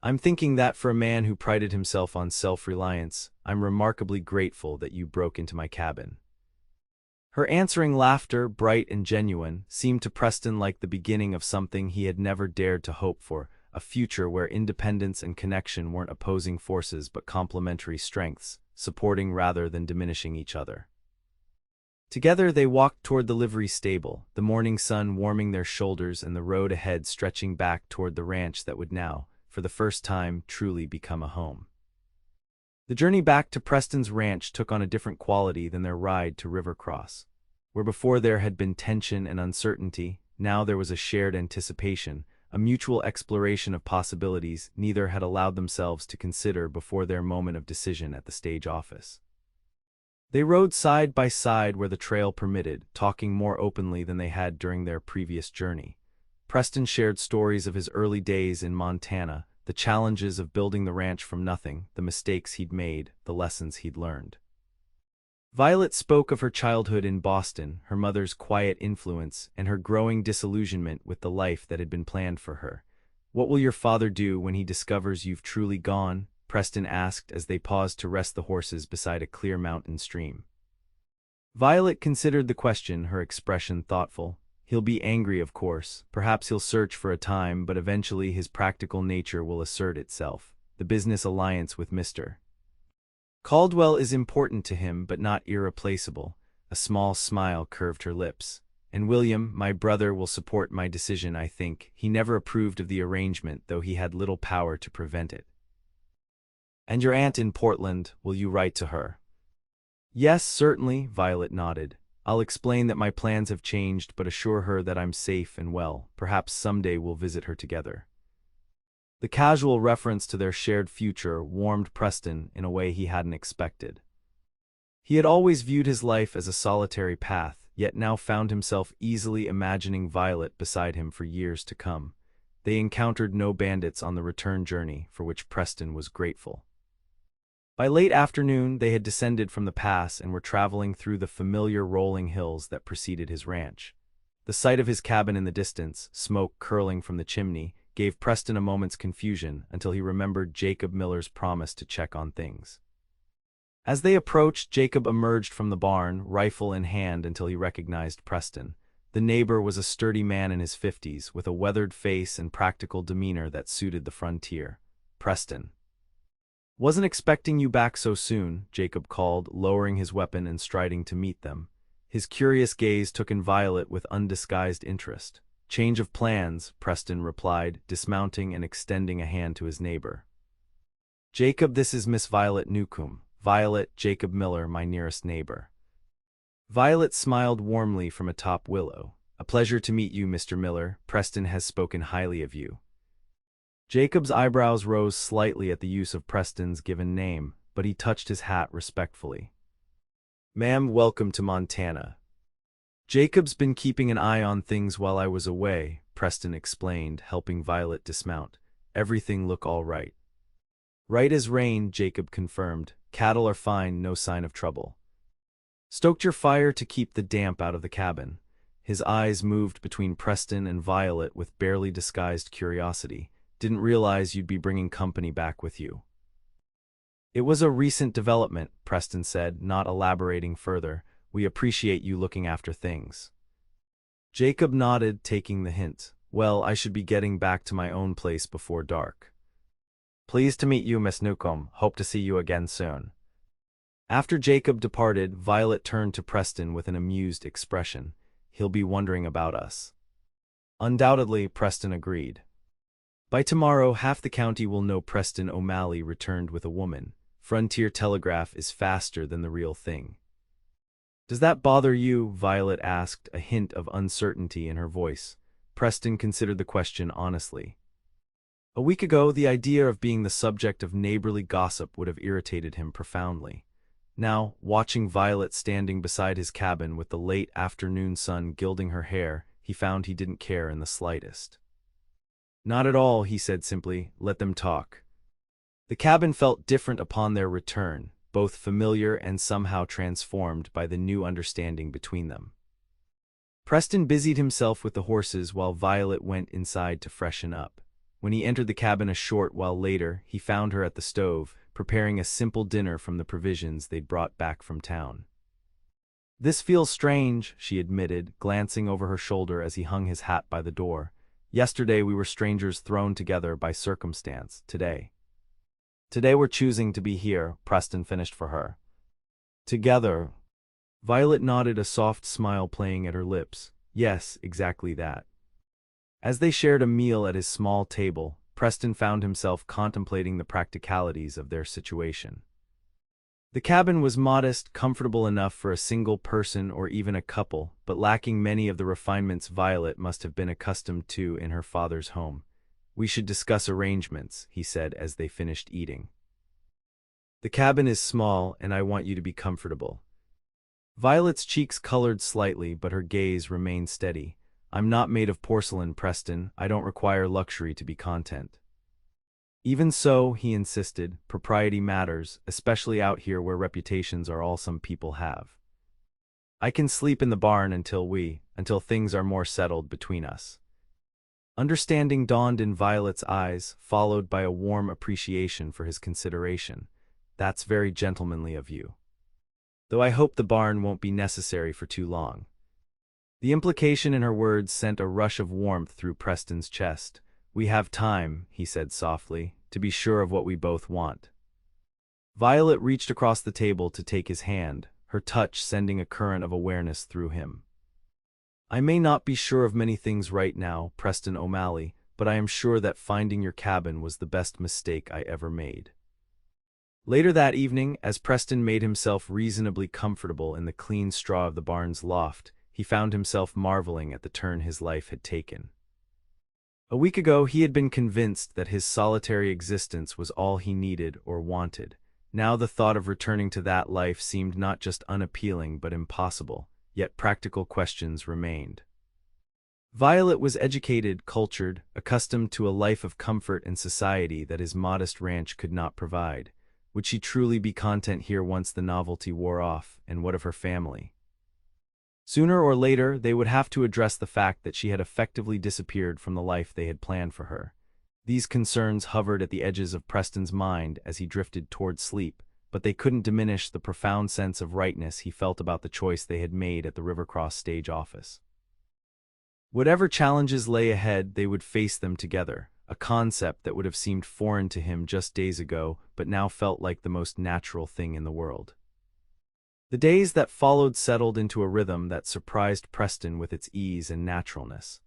I'm thinking that for a man who prided himself on self-reliance, I'm remarkably grateful that you broke into my cabin. Her answering laughter, bright and genuine, seemed to Preston like the beginning of something he had never dared to hope for, a future where independence and connection weren't opposing forces but complementary strengths, supporting rather than diminishing each other. Together they walked toward the livery stable, the morning sun warming their shoulders and the road ahead stretching back toward the ranch that would now, for the first time, truly become a home. The journey back to Preston's ranch took on a different quality than their ride to Rivercross. Where before there had been tension and uncertainty, now there was a shared anticipation, a mutual exploration of possibilities neither had allowed themselves to consider before their moment of decision at the stage office. They rode side by side where the trail permitted, talking more openly than they had during their previous journey. Preston shared stories of his early days in Montana, the challenges of building the ranch from nothing, the mistakes he'd made, the lessons he'd learned. Violet spoke of her childhood in Boston, her mother's quiet influence, and her growing disillusionment with the life that had been planned for her. What will your father do when he discovers you've truly gone? Preston asked as they paused to rest the horses beside a clear mountain stream. Violet considered the question, her expression thoughtful. He'll be angry, of course. Perhaps he'll search for a time, but eventually his practical nature will assert itself. The business alliance with Mr. Caldwell is important to him, but not irreplaceable. A small smile curved her lips. And William, my brother, will support my decision, I think. He never approved of the arrangement, though he had little power to prevent it. And your aunt in Portland, will you write to her? Yes, certainly, Violet nodded. I'll explain that my plans have changed, but assure her that I'm safe and well. Perhaps someday we'll visit her together. The casual reference to their shared future warmed Preston in a way he hadn't expected. He had always viewed his life as a solitary path, yet now found himself easily imagining Violet beside him for years to come. They encountered no bandits on the return journey, for which Preston was grateful. By late afternoon, they had descended from the pass and were traveling through the familiar rolling hills that preceded his ranch. The sight of his cabin in the distance, smoke curling from the chimney, gave Preston a moment's confusion until he remembered Jacob Miller's promise to check on things. As they approached, Jacob emerged from the barn, rifle in hand, until he recognized Preston. The neighbor was a sturdy man in his 50s, with a weathered face and practical demeanor that suited the frontier. "Preston. Wasn't expecting you back so soon," Jacob called, lowering his weapon and striding to meet them. His curious gaze took in Violet with undisguised interest. "Change of plans," Preston replied, dismounting and extending a hand to his neighbor. "Jacob, this is Miss Violet Newcombe. Violet, Jacob Miller, my nearest neighbor." Violet smiled warmly from atop willow. "A pleasure to meet you, Mr. Miller. Preston has spoken highly of you." Jacob's eyebrows rose slightly at the use of Preston's given name, but he touched his hat respectfully. "Ma'am, welcome to Montana." "Jacob's been keeping an eye on things while I was away," Preston explained, helping Violet dismount. "Everything look all right." "Right as rain," Jacob confirmed. "Cattle are fine, no sign of trouble." "Stoked your fire to keep the damp out of the cabin." His eyes moved between Preston and Violet with barely disguised curiosity. "Didn't realize you'd be bringing company back with you." "It was a recent development," Preston said, not elaborating further. "We appreciate you looking after things." Jacob nodded, taking the hint. "Well, I should be getting back to my own place before dark." "Pleased to meet you, Miss Newcombe. Hope to see you again soon." After Jacob departed, Violet turned to Preston with an amused expression. "He'll be wondering about us." "Undoubtedly," Preston agreed. "By tomorrow, half the county will know Preston O'Malley returned with a woman. Frontier telegraph is faster than the real thing." "Does that bother you?" Violet asked, a hint of uncertainty in her voice. Preston considered the question honestly. A week ago, the idea of being the subject of neighborly gossip would have irritated him profoundly. Now, watching Violet standing beside his cabin with the late afternoon sun gilding her hair, he found he didn't care in the slightest. "Not at all," he said simply. "Let them talk." The cabin felt different upon their return, both familiar and somehow transformed by the new understanding between them. Preston busied himself with the horses while Violet went inside to freshen up. When he entered the cabin a short while later, he found her at the stove, preparing a simple dinner from the provisions they'd brought back from town. "This feels strange," she admitted, glancing over her shoulder as he hung his hat by the door. "Yesterday we were strangers thrown together by circumstance. Today we're choosing to be here," Preston finished for her. "Together." Violet nodded, a soft smile playing at her lips. "Yes, exactly that." As they shared a meal at his small table, Preston found himself contemplating the practicalities of their situation. The cabin was modest, comfortable enough for a single person or even a couple, but lacking many of the refinements Violet must have been accustomed to in her father's home. "We should discuss arrangements," he said as they finished eating. "The cabin is small, and I want you to be comfortable." Violet's cheeks colored slightly, but her gaze remained steady. "I'm not made of porcelain, Preston. I don't require luxury to be content." "Even so," he insisted, "propriety matters, especially out here where reputations are all some people have. I can sleep in the barn until things are more settled between us." Understanding dawned in Violet's eyes, followed by a warm appreciation for his consideration. "That's very gentlemanly of you. Though I hope the barn won't be necessary for too long." The implication in her words sent a rush of warmth through Preston's chest. "We have time," he said softly, "to be sure of what we both want." Violet reached across the table to take his hand, her touch sending a current of awareness through him. "I may not be sure of many things right now, Preston O'Malley, but I am sure that finding your cabin was the best mistake I ever made." Later that evening, as Preston made himself reasonably comfortable in the clean straw of the barn's loft, he found himself marveling at the turn his life had taken. A week ago, he had been convinced that his solitary existence was all he needed or wanted. Now the thought of returning to that life seemed not just unappealing but impossible, yet practical questions remained. Violet was educated, cultured, accustomed to a life of comfort and society that his modest ranch could not provide. Would she truly be content here once the novelty wore off, and what of her family? Sooner or later, they would have to address the fact that she had effectively disappeared from the life they had planned for her. These concerns hovered at the edges of Preston's mind as he drifted toward sleep, but they couldn't diminish the profound sense of rightness he felt about the choice they had made at the Rivercross stage office. Whatever challenges lay ahead, they would face them together, a concept that would have seemed foreign to him just days ago, but now felt like the most natural thing in the world. The days that followed settled into a rhythm that surprised Preston with its ease and naturalness.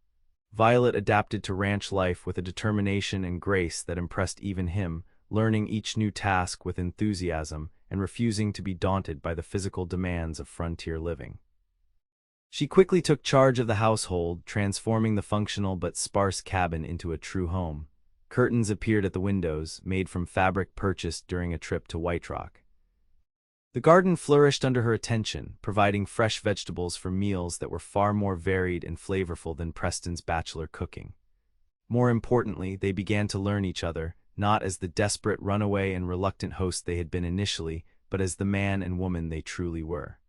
Violet adapted to ranch life with a determination and grace that impressed even him, learning each new task with enthusiasm and refusing to be daunted by the physical demands of frontier living. She quickly took charge of the household, transforming the functional but sparse cabin into a true home. Curtains appeared at the windows, made from fabric purchased during a trip to White Rock. The garden flourished under her attention, providing fresh vegetables for meals that were far more varied and flavorful than Preston's bachelor cooking. More importantly, they began to learn each other, not as the desperate runaway and reluctant host they had been initially, but as the man and woman they truly were.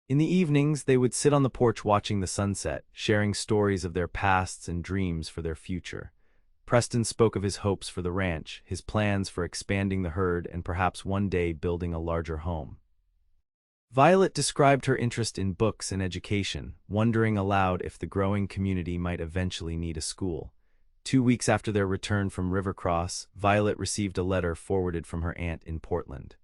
In the evenings, they would sit on the porch watching the sunset, sharing stories of their pasts and dreams for their future. Preston spoke of his hopes for the ranch, his plans for expanding the herd, and perhaps one day building a larger home. Violet described her interest in books and education, wondering aloud if the growing community might eventually need a school. 2 weeks after their return from Rivercross, Violet received a letter forwarded from her aunt in Portland.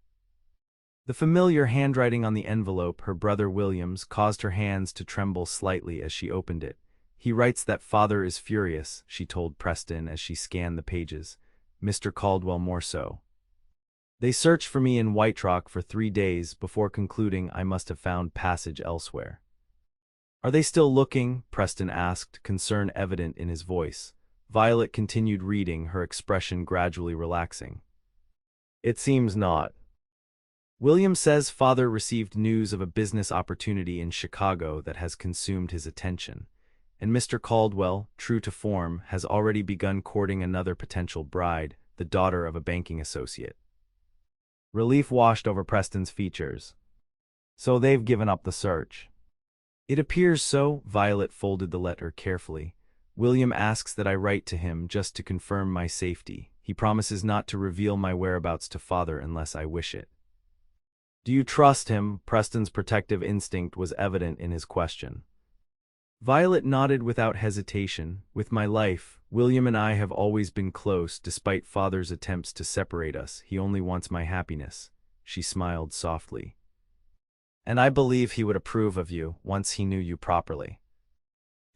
The familiar handwriting on the envelope, her brother William's, caused her hands to tremble slightly as she opened it. "He writes that father is furious," she told Preston as she scanned the pages. "Mr. Caldwell more so. They searched for me in White Rock for 3 days before concluding I must have found passage elsewhere." "Are they still looking?" Preston asked, concern evident in his voice. Violet continued reading, her expression gradually relaxing. "It seems not. William says father received news of a business opportunity in Chicago that has consumed his attention. And Mr. Caldwell, true to form, has already begun courting another potential bride, the daughter of a banking associate." Relief washed over Preston's features. "So they've given up the search." "It appears so." Violet folded the letter carefully. "William asks that I write to him just to confirm my safety. He promises not to reveal my whereabouts to father unless I wish it." "Do you trust him?" Preston's protective instinct was evident in his question. Violet nodded without hesitation. "With my life, William and I have always been close, despite father's attempts to separate us. He only wants my happiness." She smiled softly. "And I believe he would approve of you, once he knew you properly."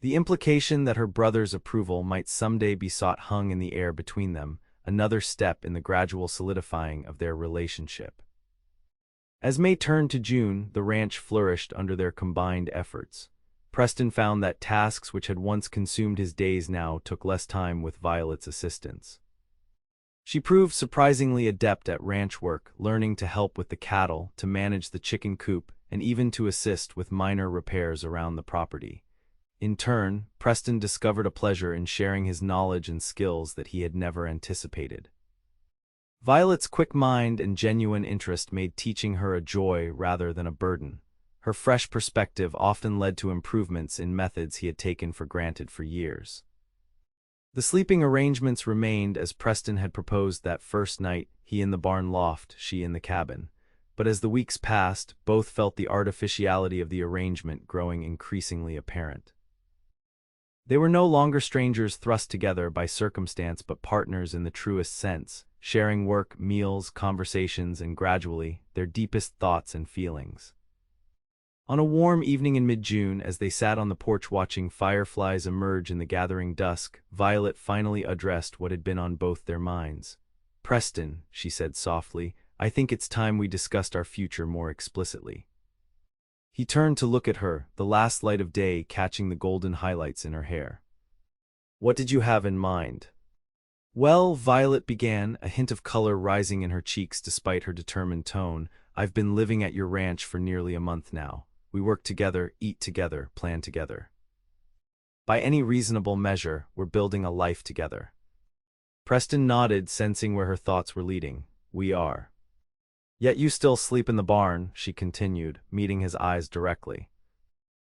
The implication that her brother's approval might someday be sought hung in the air between them, another step in the gradual solidifying of their relationship. As May turned to June, the ranch flourished under their combined efforts. Preston found that tasks which had once consumed his days now took less time with Violet's assistance. She proved surprisingly adept at ranch work, learning to help with the cattle, to manage the chicken coop, and even to assist with minor repairs around the property. In turn, Preston discovered a pleasure in sharing his knowledge and skills that he had never anticipated. Violet's quick mind and genuine interest made teaching her a joy rather than a burden. Her fresh perspective often led to improvements in methods he had taken for granted for years. The sleeping arrangements remained as Preston had proposed that first night, he in the barn loft, she in the cabin. But as the weeks passed, both felt the artificiality of the arrangement growing increasingly apparent. They were no longer strangers thrust together by circumstance but partners in the truest sense, sharing work, meals, conversations, and gradually, their deepest thoughts and feelings. On a warm evening in mid-June, as they sat on the porch watching fireflies emerge in the gathering dusk, Violet finally addressed what had been on both their minds. "Preston," she said softly, "I think it's time we discussed our future more explicitly." He turned to look at her, the last light of day catching the golden highlights in her hair. "What did you have in mind?" "Well," Violet began, a hint of color rising in her cheeks despite her determined tone, "I've been living at your ranch for nearly a month now. We work together, eat together, plan together." By any reasonable measure, we're building a life together. Preston nodded, sensing where her thoughts were leading. We are. Yet you still sleep in the barn, she continued, meeting his eyes directly.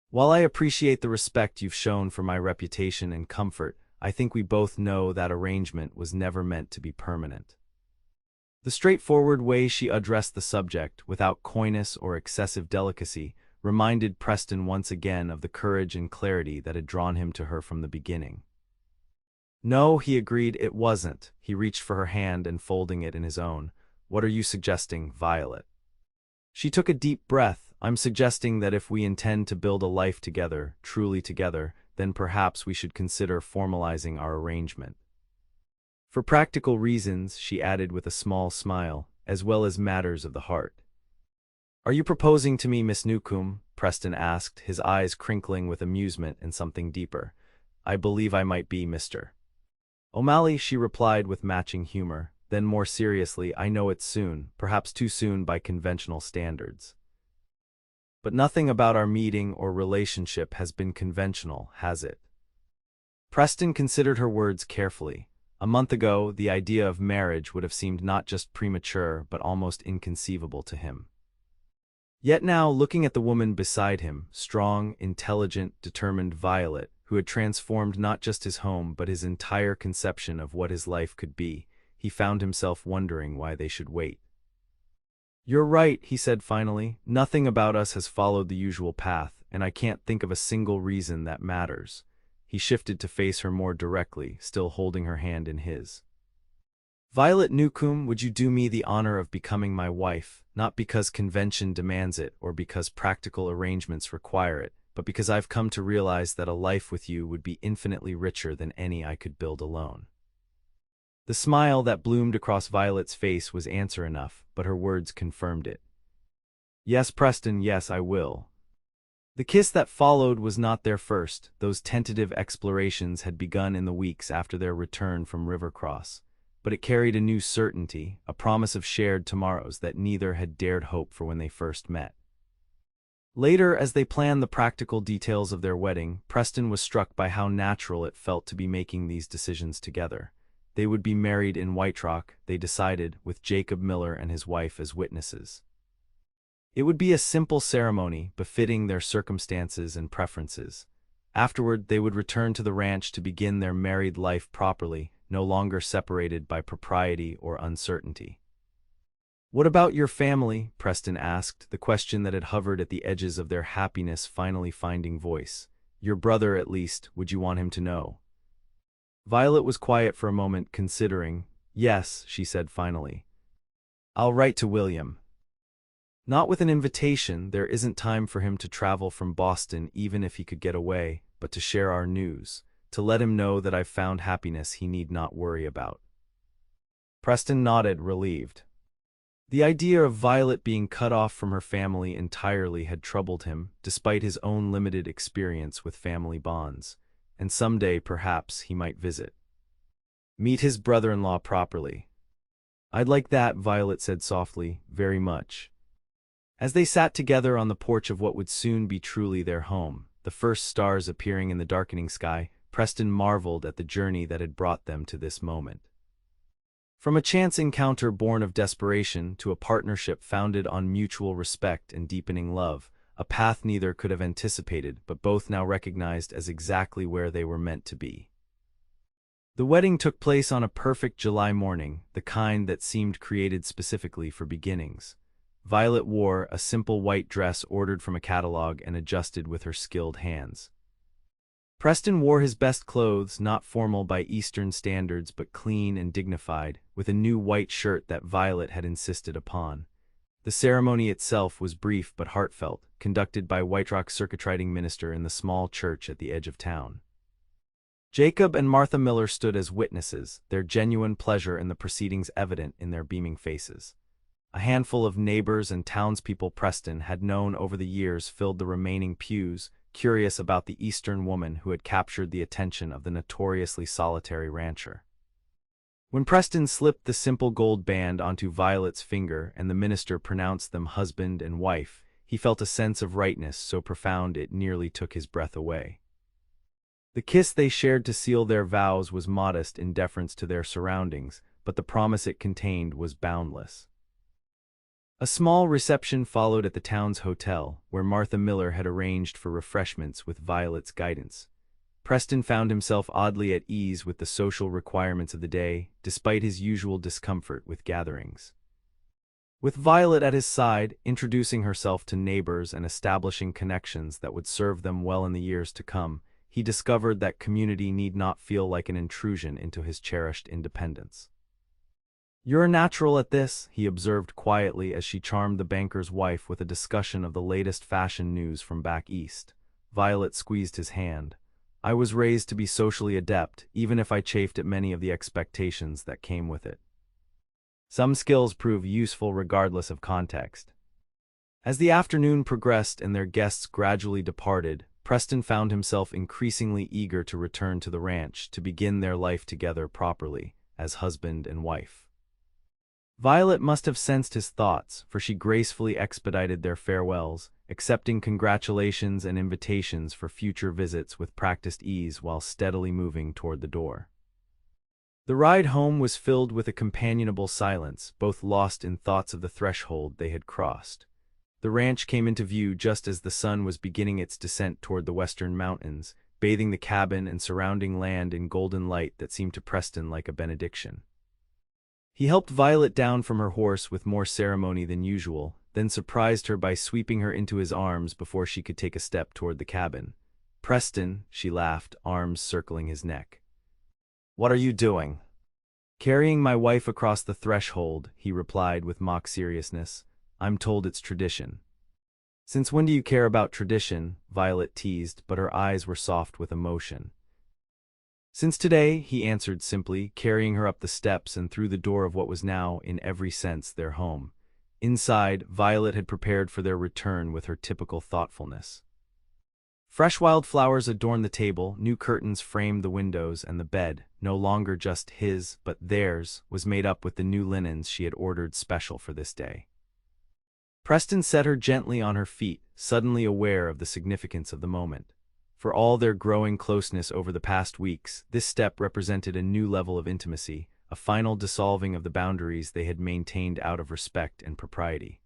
While I appreciate the respect you've shown for my reputation and comfort, I think we both know that arrangement was never meant to be permanent. The straightforward way she addressed the subject, without coyness or excessive delicacy, reminded Preston once again of the courage and clarity that had drawn him to her from the beginning. No, he agreed, it wasn't. He reached for her hand and folding it in his own. What are you suggesting, Violet? She took a deep breath. I'm suggesting that if we intend to build a life together, truly together, then perhaps we should consider formalizing our arrangement. For practical reasons, she added with a small smile, as well as matters of the heart. Are you proposing to me, Miss Newcombe? Preston asked, his eyes crinkling with amusement and something deeper. I believe I might be, Mr. O'Malley, she replied with matching humor. Then more seriously, I know it's soon, perhaps too soon by conventional standards. But nothing about our meeting or relationship has been conventional, has it? Preston considered her words carefully. A month ago, the idea of marriage would have seemed not just premature, but almost inconceivable to him. Yet now, looking at the woman beside him, strong, intelligent, determined Violet, who had transformed not just his home but his entire conception of what his life could be, he found himself wondering why they should wait. You're right, he said finally. Nothing about us has followed the usual path, and I can't think of a single reason that matters. He shifted to face her more directly, still holding her hand in his. Violet Newcombe, would you do me the honor of becoming my wife, not because convention demands it or because practical arrangements require it, but because I've come to realize that a life with you would be infinitely richer than any I could build alone. The smile that bloomed across Violet's face was answer enough, but her words confirmed it. Yes, Preston, yes, I will. The kiss that followed was not their first. Those tentative explorations had begun in the weeks after their return from Rivercross, but it carried a new certainty, a promise of shared tomorrows that neither had dared hope for when they first met. Later, as they planned the practical details of their wedding, Preston was struck by how natural it felt to be making these decisions together. They would be married in White Rock, they decided, with Jacob Miller and his wife as witnesses. It would be a simple ceremony, befitting their circumstances and preferences. Afterward, they would return to the ranch to begin their married life properly, no longer separated by propriety or uncertainty. What about your family? Preston asked, the question that had hovered at the edges of their happiness finally finding voice. Your brother, at least, would you want him to know? Violet was quiet for a moment, considering. Yes, she said finally. I'll write to William. Not with an invitation, there isn't time for him to travel from Boston even if he could get away, but to share our news, to let him know that I've found happiness he need not worry about. Preston nodded, relieved. The idea of Violet being cut off from her family entirely had troubled him, despite his own limited experience with family bonds. And someday, perhaps, he might visit. Meet his brother-in-law properly. I'd like that, Violet said softly, very much. As they sat together on the porch of what would soon be truly their home, the first stars appearing in the darkening sky, Preston marveled at the journey that had brought them to this moment. From a chance encounter born of desperation to a partnership founded on mutual respect and deepening love, a path neither could have anticipated, but both now recognized as exactly where they were meant to be. The wedding took place on a perfect July morning, the kind that seemed created specifically for beginnings. Violet wore a simple white dress ordered from a catalog and adjusted with her skilled hands. Preston wore his best clothes, not formal by Eastern standards but clean and dignified, with a new white shirt that Violet had insisted upon. The ceremony itself was brief but heartfelt, conducted by White Rock's circuitriding minister in the small church at the edge of town. Jacob and Martha Miller stood as witnesses, their genuine pleasure in the proceedings evident in their beaming faces. A handful of neighbors and townspeople Preston had known over the years filled the remaining pews, curious about the Eastern woman who had captured the attention of the notoriously solitary rancher. When Preston slipped the simple gold band onto Violet's finger and the minister pronounced them husband and wife, he felt a sense of rightness so profound it nearly took his breath away. The kiss they shared to seal their vows was modest in deference to their surroundings, but the promise it contained was boundless. A small reception followed at the town's hotel, where Martha Miller had arranged for refreshments with Violet's guidance. Preston found himself oddly at ease with the social requirements of the day, despite his usual discomfort with gatherings. With Violet at his side, introducing herself to neighbors and establishing connections that would serve them well in the years to come, he discovered that community need not feel like an intrusion into his cherished independence. "You're a natural at this," he observed quietly as she charmed the banker's wife with a discussion of the latest fashion news from back east. Violet squeezed his hand. "I was raised to be socially adept, even if I chafed at many of the expectations that came with it. Some skills prove useful regardless of context." As the afternoon progressed and their guests gradually departed, Preston found himself increasingly eager to return to the ranch to begin their life together properly, as husband and wife. Violet must have sensed his thoughts, for she gracefully expedited their farewells, accepting congratulations and invitations for future visits with practiced ease while steadily moving toward the door. The ride home was filled with a companionable silence, both lost in thoughts of the threshold they had crossed. The ranch came into view just as the sun was beginning its descent toward the western mountains, bathing the cabin and surrounding land in golden light that seemed to Preston like a benediction. He helped Violet down from her horse with more ceremony than usual, then surprised her by sweeping her into his arms before she could take a step toward the cabin. "Preston," she laughed, arms circling his neck. "What are you doing?" "Carrying my wife across the threshold," he replied with mock seriousness. "I'm told it's tradition." "Since when do you care about tradition?" Violet teased, but her eyes were soft with emotion. "Since today," he answered simply, carrying her up the steps and through the door of what was now, in every sense, their home. Inside, Violet had prepared for their return with her typical thoughtfulness. Fresh wildflowers adorned the table, new curtains framed the windows, and the bed, no longer just his, but theirs, was made up with the new linens she had ordered special for this day. Preston set her gently on her feet, suddenly aware of the significance of the moment. For all their growing closeness over the past weeks, this step represented a new level of intimacy, a final dissolving of the boundaries they had maintained out of respect and propriety.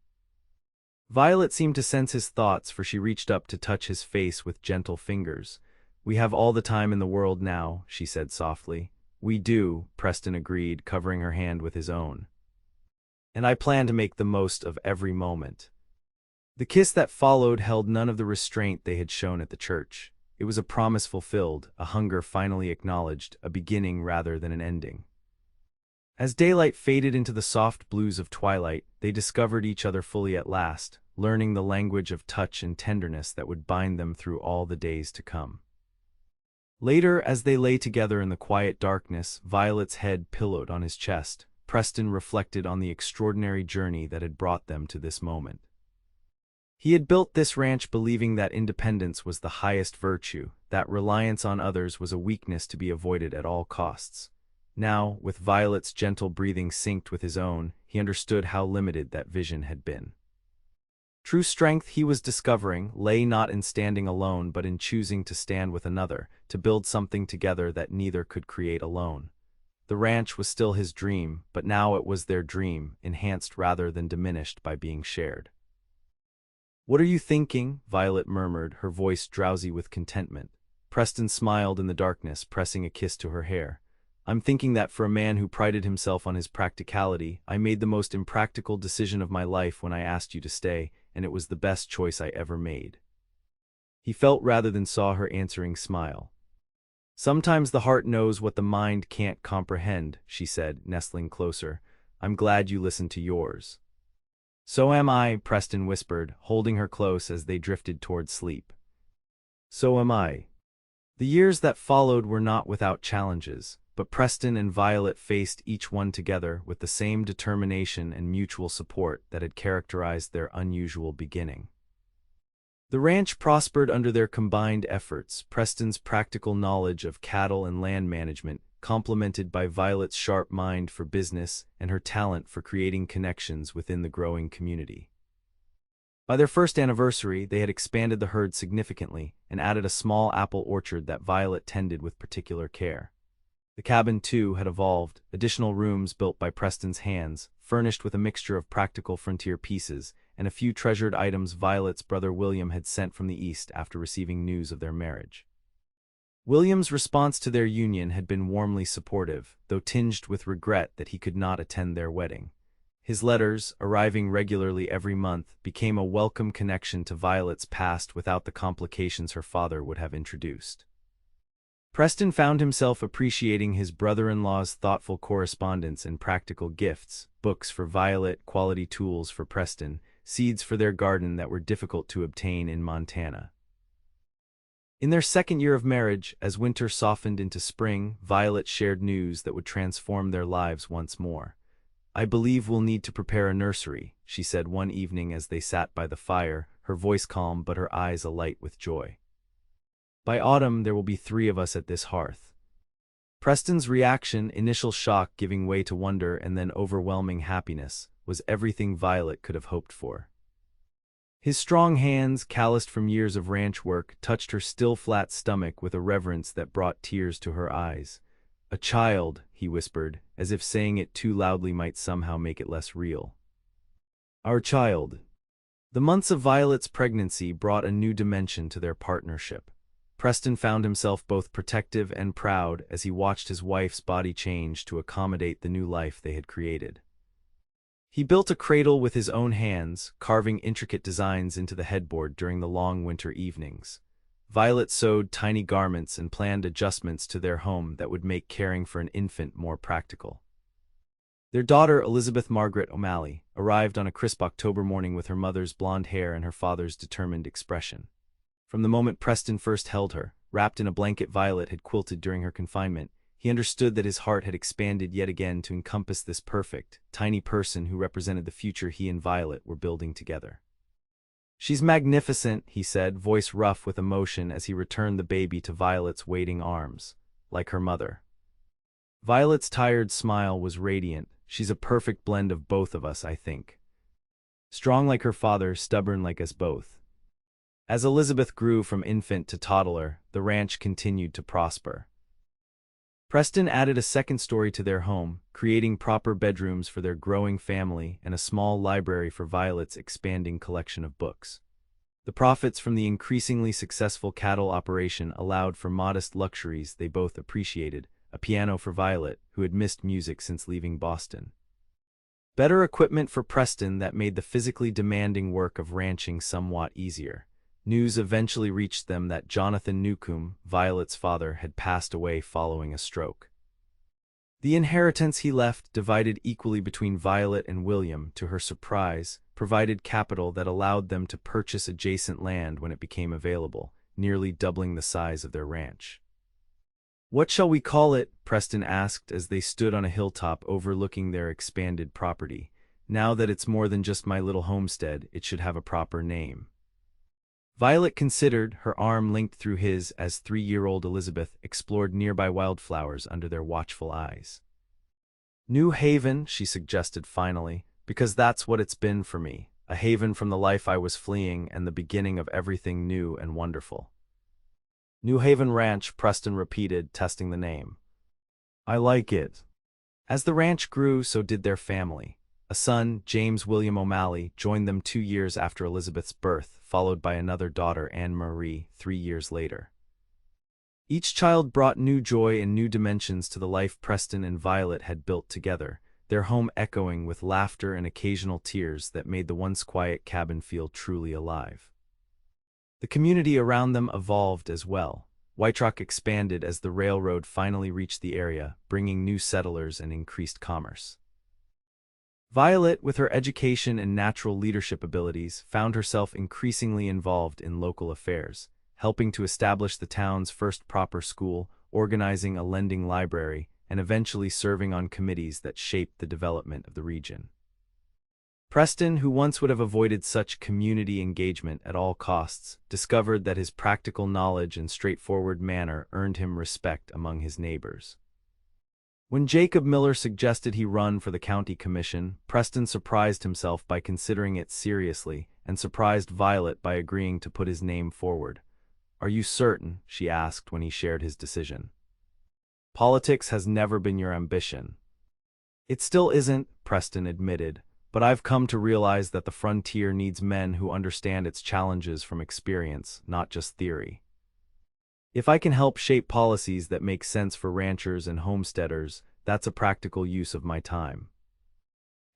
Violet seemed to sense his thoughts, for she reached up to touch his face with gentle fingers. "We have all the time in the world now," she said softly. "We do," Preston agreed, covering her hand with his own. "And I plan to make the most of every moment." The kiss that followed held none of the restraint they had shown at the church. It was a promise fulfilled, a hunger finally acknowledged, a beginning rather than an ending. As daylight faded into the soft blues of twilight, they discovered each other fully at last, learning the language of touch and tenderness that would bind them through all the days to come. Later, as they lay together in the quiet darkness, Violet's head pillowed on his chest, Preston reflected on the extraordinary journey that had brought them to this moment. He had built this ranch believing that independence was the highest virtue, that reliance on others was a weakness to be avoided at all costs. Now, with Violet's gentle breathing synced with his own, he understood how limited that vision had been. True strength, he was discovering, lay not in standing alone but in choosing to stand with another, to build something together that neither could create alone. The ranch was still his dream, but now it was their dream, enhanced rather than diminished by being shared. "What are you thinking?" Violet murmured, her voice drowsy with contentment. Preston smiled in the darkness, pressing a kiss to her hair. "I'm thinking that for a man who prided himself on his practicality, I made the most impractical decision of my life when I asked you to stay, and it was the best choice I ever made." He felt rather than saw her answering smile. "Sometimes the heart knows what the mind can't comprehend," she said, nestling closer. "I'm glad you listened to yours." "So am I," Preston whispered, holding her close as they drifted toward sleep. "So am I." The years that followed were not without challenges, but Preston and Violet faced each one together with the same determination and mutual support that had characterized their unusual beginning. The ranch prospered under their combined efforts, Preston's practical knowledge of cattle and land management, complemented by Violet's sharp mind for business and her talent for creating connections within the growing community. By their first anniversary, they had expanded the herd significantly, and added a small apple orchard that Violet tended with particular care. The cabin, too, had evolved, additional rooms built by Preston's hands, furnished with a mixture of practical frontier pieces, and a few treasured items Violet's brother William had sent from the East after receiving news of their marriage. William's response to their union had been warmly supportive, though tinged with regret that he could not attend their wedding. His letters, arriving regularly every month, became a welcome connection to Violet's past without the complications her father would have introduced. Preston found himself appreciating his brother-in-law's thoughtful correspondence and practical gifts, books for Violet, quality tools for Preston, seeds for their garden that were difficult to obtain in Montana. In their second year of marriage, as winter softened into spring, Violet shared news that would transform their lives once more. "I believe we'll need to prepare a nursery," she said one evening as they sat by the fire, her voice calm but her eyes alight with joy. "By autumn there will be 3 of us at this hearth." Preston's reaction, initial shock giving way to wonder and then overwhelming happiness, was everything Violet could have hoped for. His strong hands, calloused from years of ranch work, touched her still flat stomach with a reverence that brought tears to her eyes. "A child," he whispered, as if saying it too loudly might somehow make it less real. "Our child." The months of Violet's pregnancy brought a new dimension to their partnership. Preston found himself both protective and proud as he watched his wife's body change to accommodate the new life they had created. He built a cradle with his own hands, carving intricate designs into the headboard during the long winter evenings. Violet sewed tiny garments and planned adjustments to their home that would make caring for an infant more practical. Their daughter, Elizabeth Margaret O'Malley, arrived on a crisp October morning with her mother's blonde hair and her father's determined expression. From the moment Preston first held her, wrapped in a blanket Violet had quilted during her confinement, he understood that his heart had expanded yet again to encompass this perfect, tiny person who represented the future he and Violet were building together. "She's magnificent," he said, voice rough with emotion as he returned the baby to Violet's waiting arms, like her mother. Violet's tired smile was radiant. "She's a perfect blend of both of us, I think. Strong like her father, stubborn like us both." As Elizabeth grew from infant to toddler, the ranch continued to prosper. Preston added a second story to their home, creating proper bedrooms for their growing family and a small library for Violet's expanding collection of books. The profits from the increasingly successful cattle operation allowed for modest luxuries they both appreciated, a piano for Violet, who had missed music since leaving Boston. Better equipment for Preston that made the physically demanding work of ranching somewhat easier. News eventually reached them that Jonathan Newcombe, Violet's father, had passed away following a stroke. The inheritance he left, divided equally between Violet and William, to her surprise, provided capital that allowed them to purchase adjacent land when it became available, nearly doubling the size of their ranch. "What shall we call it?" Preston asked as they stood on a hilltop overlooking their expanded property. "Now that it's more than just my little homestead, it should have a proper name." Violet considered, her arm linked through his as 3-year-old Elizabeth explored nearby wildflowers under their watchful eyes. "New Haven," she suggested finally, "because that's what it's been for me, a haven from the life I was fleeing and the beginning of everything new and wonderful." "New Haven Ranch," Preston repeated, testing the name. "I like it." As the ranch grew, so did their family. A son, James William O'Malley, joined them 2 years after Elizabeth's birth, followed by another daughter, Anne-Marie, 3 years later. Each child brought new joy and new dimensions to the life Preston and Violet had built together, their home echoing with laughter and occasional tears that made the once quiet cabin feel truly alive. The community around them evolved as well. White Rock expanded as the railroad finally reached the area, bringing new settlers and increased commerce. Violet, with her education and natural leadership abilities, found herself increasingly involved in local affairs, helping to establish the town's first proper school, organizing a lending library, and eventually serving on committees that shaped the development of the region. Preston, who once would have avoided such community engagement at all costs, discovered that his practical knowledge and straightforward manner earned him respect among his neighbors. When Jacob Miller suggested he run for the county commission, Preston surprised himself by considering it seriously and surprised Violet by agreeing to put his name forward. "Are you certain?" she asked when he shared his decision. "Politics has never been your ambition." "It still isn't," Preston admitted, "but I've come to realize that the frontier needs men who understand its challenges from experience, not just theory. If I can help shape policies that make sense for ranchers and homesteaders, that's a practical use of my time."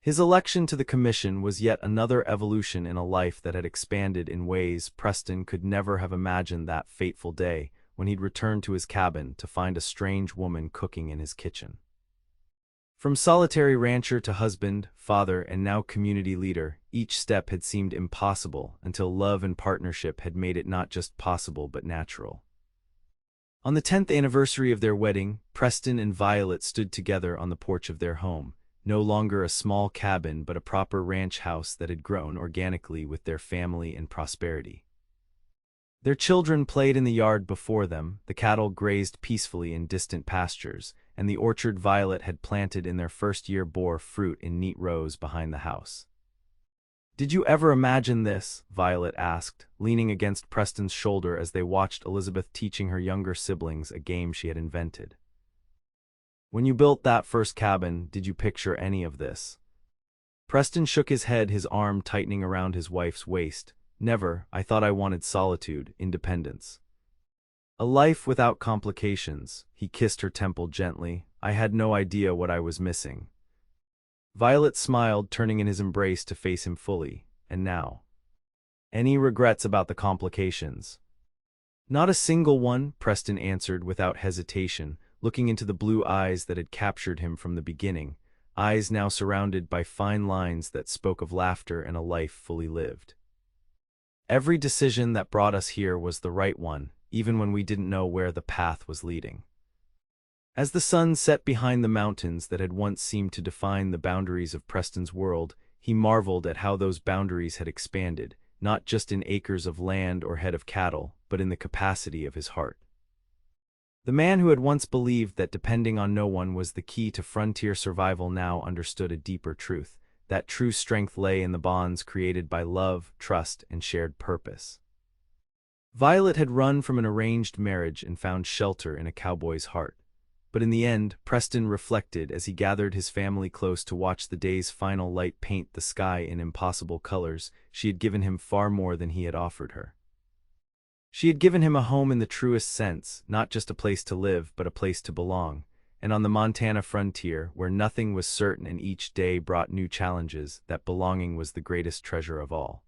His election to the commission was yet another evolution in a life that had expanded in ways Preston could never have imagined that fateful day when he'd returned to his cabin to find a strange woman cooking in his kitchen. From solitary rancher to husband, father, and now community leader, each step had seemed impossible until love and partnership had made it not just possible but natural. On the 10th anniversary of their wedding, Preston and Violet stood together on the porch of their home, no longer a small cabin but a proper ranch house that had grown organically with their family and prosperity. Their children played in the yard before them, the cattle grazed peacefully in distant pastures, and the orchard Violet had planted in their first year bore fruit in neat rows behind the house. "Did you ever imagine this?" Violet asked, leaning against Preston's shoulder as they watched Elizabeth teaching her younger siblings a game she had invented. "When you built that first cabin, did you picture any of this?" Preston shook his head, his arm tightening around his wife's waist. "Never. I thought I wanted solitude, independence. A life without complications." He kissed her temple gently. "I had no idea what I was missing." Violet smiled, turning in his embrace to face him fully. "And now? Any regrets about the complications?" "Not a single one," Preston answered without hesitation, looking into the blue eyes that had captured him from the beginning, eyes now surrounded by fine lines that spoke of laughter and a life fully lived. "Every decision that brought us here was the right one, even when we didn't know where the path was leading." As the sun set behind the mountains that had once seemed to define the boundaries of Preston's world, he marveled at how those boundaries had expanded, not just in acres of land or head of cattle, but in the capacity of his heart. The man who had once believed that depending on no one was the key to frontier survival now understood a deeper truth, that true strength lay in the bonds created by love, trust, and shared purpose. Violet had run from an arranged marriage and found shelter in a cowboy's heart. But in the end, Preston reflected as he gathered his family close to watch the day's final light paint the sky in impossible colors, she had given him far more than he had offered her. She had given him a home in the truest sense, not just a place to live, but a place to belong. And on the Montana frontier, where nothing was certain and each day brought new challenges, that belonging was the greatest treasure of all.